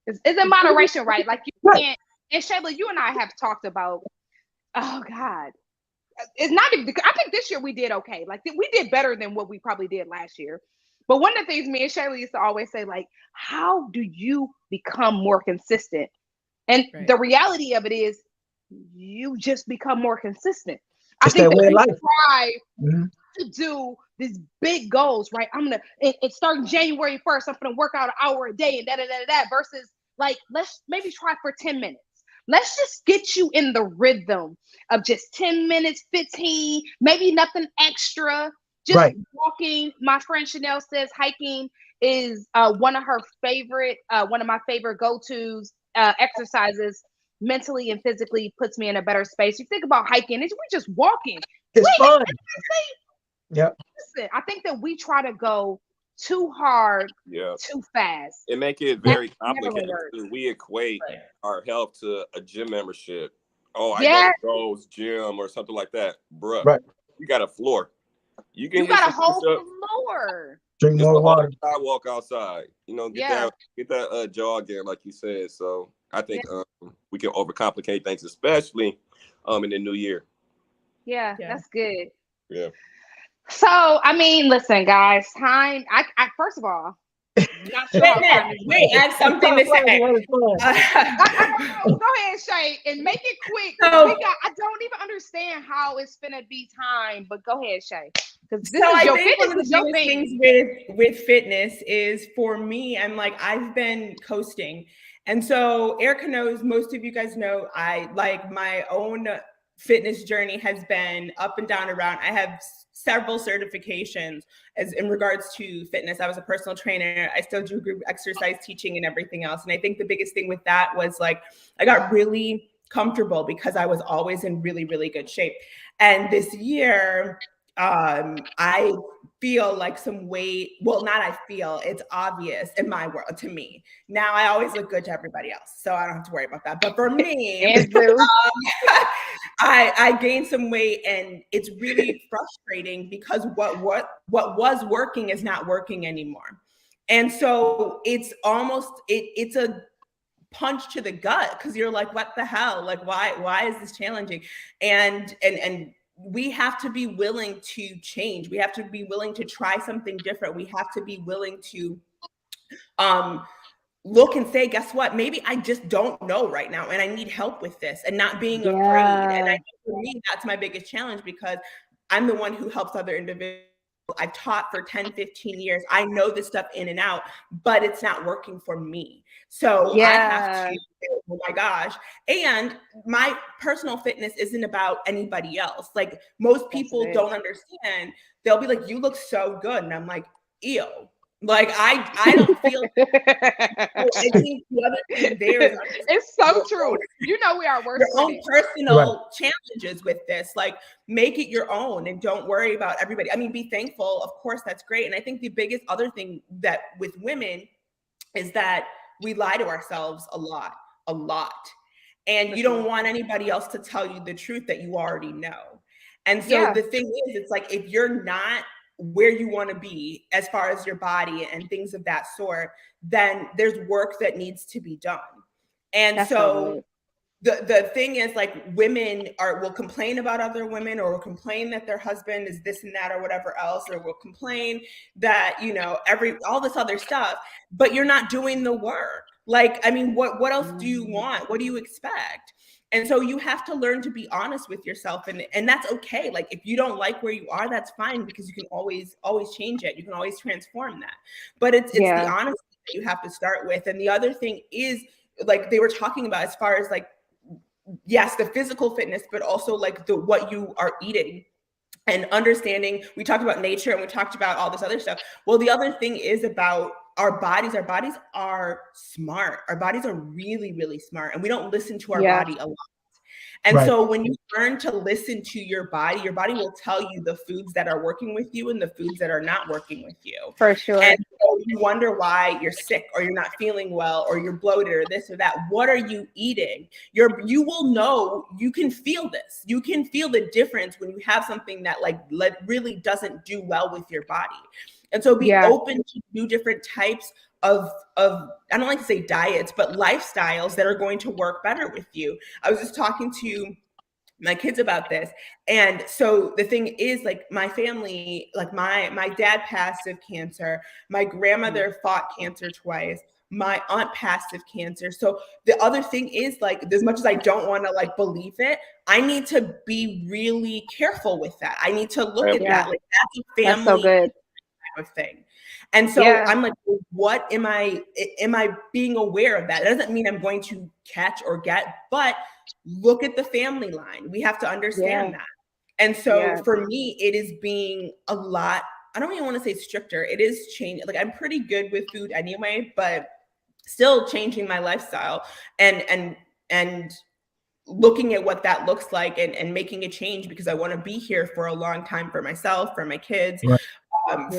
It's in moderation, right? Like you can't. And Shayla, you and I have talked about, oh God, it's not even, I think this year we did okay. Like we did better than what we probably did last year. But one of the things me and Shayla used to always say, like, how do you become more consistent? And the reality of it is you just become more consistent. I think that we try to do these big goals, right? I'm going to, it starting January 1st, I'm going to work out an hour a day and da versus like, let's maybe try for 10 minutes. Let's just get you in the rhythm of just 10 minutes, 15, maybe nothing extra. Just walking. My friend Chanel says hiking is one of my favorite go-tos exercises. Mentally and physically puts me in a better space. You think about hiking, we're just walking. It's fun. Yep. Listen, I think that we try to go too hard, too fast. It make it very complicated. We equate our health to a gym membership. Oh, I got to Gold's Gym or something like that. Bruh, you got a floor. You got a whole floor. Drink more water. Sidewalk outside. You know, get that jog in, like you said. So I think we can overcomplicate things, especially in the new year. Yeah, that's good. Yeah. So I mean, listen, guys. Time. I first of all, not sure wait, I have something to say. Go ahead, Shay, and make it quick. I don't even understand how it's gonna be time, but go ahead, Shay. Because this is your fitness. One of the things with fitness is, for me, I'm like, I've been coasting. And so Erika knows, most of you guys know, I like my own fitness journey has been up and down around. I have several certifications as in regards to fitness. I was a personal trainer. I still do group exercise teaching and everything else. And I think the biggest thing with that was like, I got really comfortable because I was always in really, really good shape. And this year, I feel like some weight. Well, not I feel, it's obvious in my world to me. Now I always look good to everybody else, so I don't have to worry about that. But for me, I gained some weight, and it's really frustrating because what was working is not working anymore. And so it's almost it's a punch to the gut, because you're like, what the hell? Like, why is this challenging? And we have to be willing to change. We have to be willing to try something different. We have to be willing to look and say, guess what? Maybe I just don't know right now, and I need help with this, and not being afraid. And I think for me, that's my biggest challenge, because I'm the one who helps other individuals. I've taught for 10, 15 years. I know this stuff in and out, but it's not working for me. So I have to, oh my gosh. And my personal fitness isn't about anybody else. Like, most people don't understand they'll be like, you look so good. And I'm like, ew. Like I don't feel I think the other thing there is it's so true. You know we are worse your own it. personal challenges with this. Like make it your own and don't worry about everybody. I mean, be thankful. Of course, that's great. And I think the biggest other thing that with women is that we lie to ourselves a lot. And you don't want anybody else to tell you the truth that you already know. And so the thing is, it's like, if you're not where you want to be as far as your body and things of that sort, then there's work that needs to be done. And so the thing is, like, women will complain about other women, or will complain that their husband is this and that or whatever else, or will complain that, you know, all this other stuff, but you're not doing the work. Like, I mean, what else do you want? What do you expect? And so you have to learn to be honest with yourself, and that's okay. Like, if you don't like where you are, that's fine, because you can always change it. You can always transform that. But it's the honesty that you have to start with. And the other thing is, like they were talking about, as far as like, yes, the physical fitness, but also like what you are eating and understanding. We talked about nature and we talked about all this other stuff. Well, the other thing is about our bodies. Our bodies are smart. Our bodies are really, really smart. And we don't listen to our body a lot. And so when you learn to listen to your body will tell you the foods that are working with you and the foods that are not working with you. For sure. And so you wonder why you're sick, or you're not feeling well, or you're bloated, or this or that. What are you eating? You will know, you can feel this. You can feel the difference when you have something that like really doesn't do well with your body. And so be open to new different types of I don't like to say diets, but lifestyles that are going to work better with you. I was just talking to my kids about this. And so the thing is, like, my family, like my dad passed of cancer. My grandmother fought cancer twice. My aunt passed of cancer. So the other thing is, like, as much as I don't want to like believe it, I need to be really careful with that. I need to look at that. Like, that's a family. That's so good. Type of thing. And so I'm like, well, what am I being aware of that? It doesn't mean I'm going to catch or get, but look at the family line. We have to understand that. And so for me, it is being a lot, I don't even want to say stricter. It is changing. Like, I'm pretty good with food anyway, but still changing my lifestyle and looking at what that looks like and making a change, because I want to be here for a long time for myself, for my kids.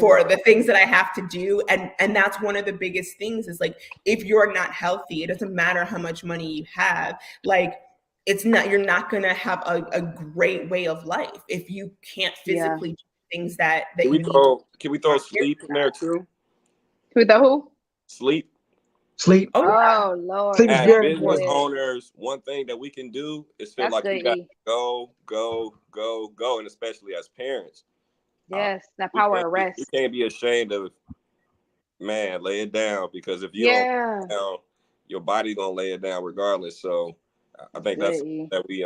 For the things that I have to do. And that's one of the biggest things is, like, if you're not healthy, it doesn't matter how much money you have. Like, you're not going to have a great way of life if you can't physically do things that can you Can we throw sleep in there too? With the who? Sleep. Oh Lord. Sleep is very business important. owners, one thing that we can do is feel like you got to go, and especially as parents. Yes, that power of rest. You can't be ashamed of, man, lay it down, because if you don't lay it down, your body gonna lay it down regardless. So I think that's that we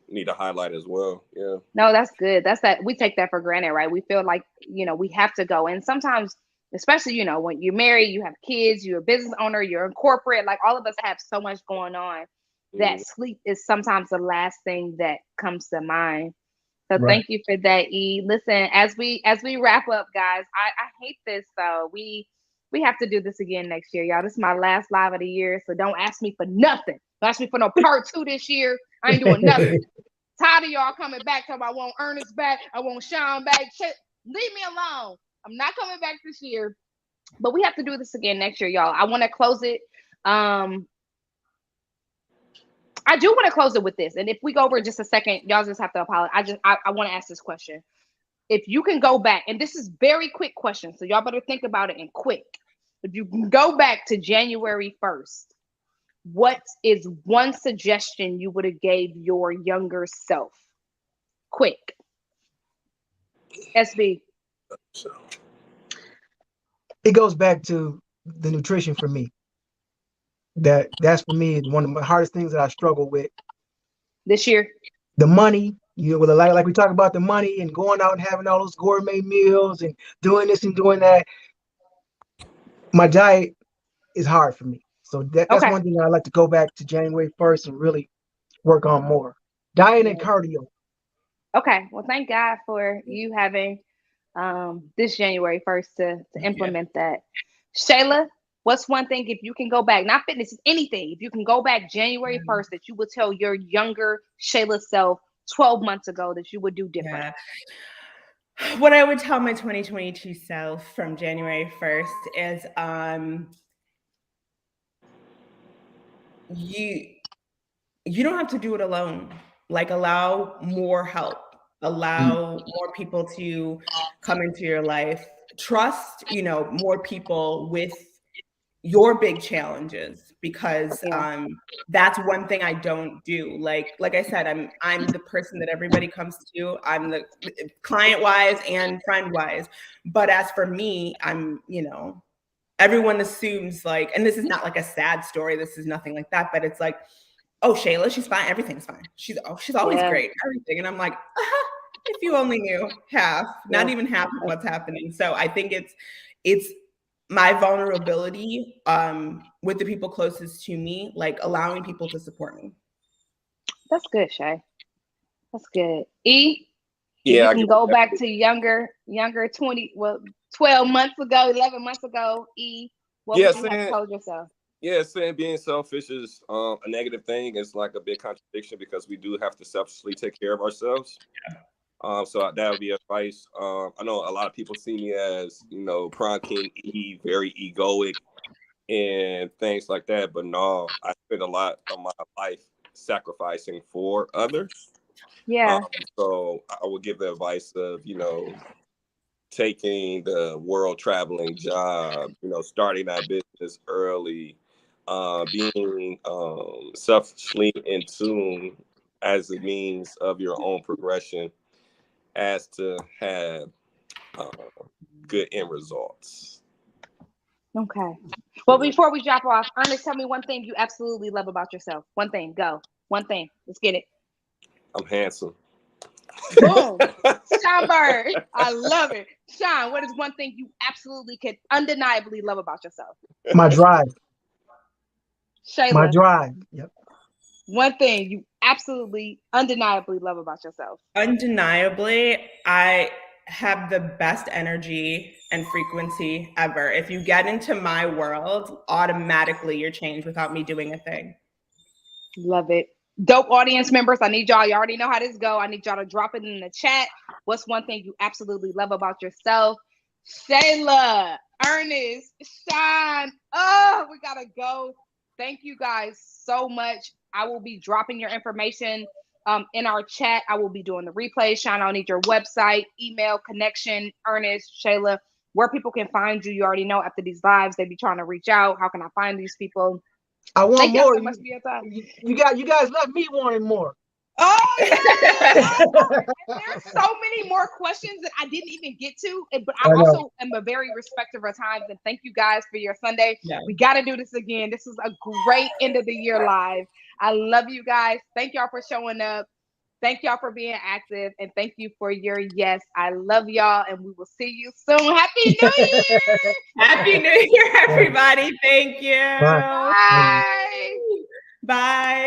need to highlight as well. Yeah. No, that's good. That's that we take that for granted, right? We feel like, you know, we have to go. And sometimes, especially, you know, when you're married, you have kids, you're a business owner, you're in corporate, like all of us have so much going on that sleep is sometimes the last thing that comes to mind. So thank you for that, E. Listen, as we wrap up, guys, I hate this though. We have to do this again next year, y'all. This is my last live of the year, so don't ask me for nothing. Don't ask me for no part 2 this year. I ain't doing nothing. Tired of y'all coming back talking about I want Ernest back, I want Shawn back. Leave me alone. I'm not coming back this year, but we have to do this again next year, y'all. I want to close it. I do want to close it with this. And if we go over just a second, y'all just have to apologize. I want to ask this question. If you can go back, and this is very quick question, so y'all better think about it and quick. If you can go back to January 1st, what is one suggestion you would have gave your younger self? Quick. SB. It goes back to the nutrition for me. That's for me one of the hardest things that I struggle with this year. The money, you know, like we talk about the money and going out and having all those gourmet meals and doing this and doing that. My diet is hard for me, so that's one thing I like to go back to January 1st and really work on more diet and cardio. Okay, well, thank God for you having this January 1st to implement that. Shayla, what's one thing, if you can go back, not fitness, anything, if you can go back January 1st that you would tell your younger Shayla self 12 months ago that you would do different? What I would tell my 2022 self from January 1st is you don't have to do it alone. Like, allow more help, allow more people to come into your life. Trust, more people with your big challenges, because that's one thing I don't do. Like I said, I'm the person that everybody comes to. I'm the client wise and friend wise. But as for me, I'm, everyone assumes, like, and this is not like a sad story. This is nothing like that. But it's like, oh, Shayla, she's fine. Everything's fine. She's always great. Everything. And I'm like, if you only knew half, not even half of what's happening. So I think it's my vulnerability with the people closest to me, like allowing people to support me. That's good, Shay. That's good. E? Yeah, you can go back to younger 12 months ago, 11 months ago, E, what would you have told yourself? Yeah, saying being selfish is a negative thing. It's like a big contradiction, because we do have to selfishly take care of ourselves. So that would be advice. I know a lot of people see me as, Prom King E, very egoic and things like that. But no, I spent a lot of my life sacrificing for others. Yeah. So I would give the advice of, taking the world traveling job, starting that business early, being selfishly in tune as a means of your own progression, as to have good end results. Okay. Well, before we drop off, Ernest, tell me one thing you absolutely love about yourself. One thing. Go. One thing. Let's get it. I'm handsome. Boom. Shawn Bird. I love it. Shawn, what is one thing you absolutely could undeniably love about yourself? My drive. Shayla. My drive. Yep. One thing you absolutely undeniably love about yourself. Undeniably, I have the best energy and frequency ever. If you get into my world, automatically you're changed without me doing a thing. Love it. Dope audience members, I need y'all. You already know how this go. I need y'all to drop it in the chat. What's one thing you absolutely love about yourself? Shayla, Ernest, Shawn. Oh, we gotta go. Thank you guys so much. I will be dropping your information in our chat. I will be doing the replay. Shawn, I'll need your website, email, connection, Ernest, Shayla, where people can find you. You already know after these lives, they be trying to reach out. How can I find these people? I want Thank more. So much for your time. You guys left me wanting more. Oh, yeah. There's so many more questions that I didn't even get to, but I also am a very respectful of times. And thank you guys for your Sunday. Yeah. We got to do this again. This is a great end of the year live. I love you guys. Thank y'all for showing up. Thank y'all for being active, and thank you for your yes. I love y'all, and we will see you soon. Happy New Year! Happy New Year, everybody. Thank you. Bye. Bye.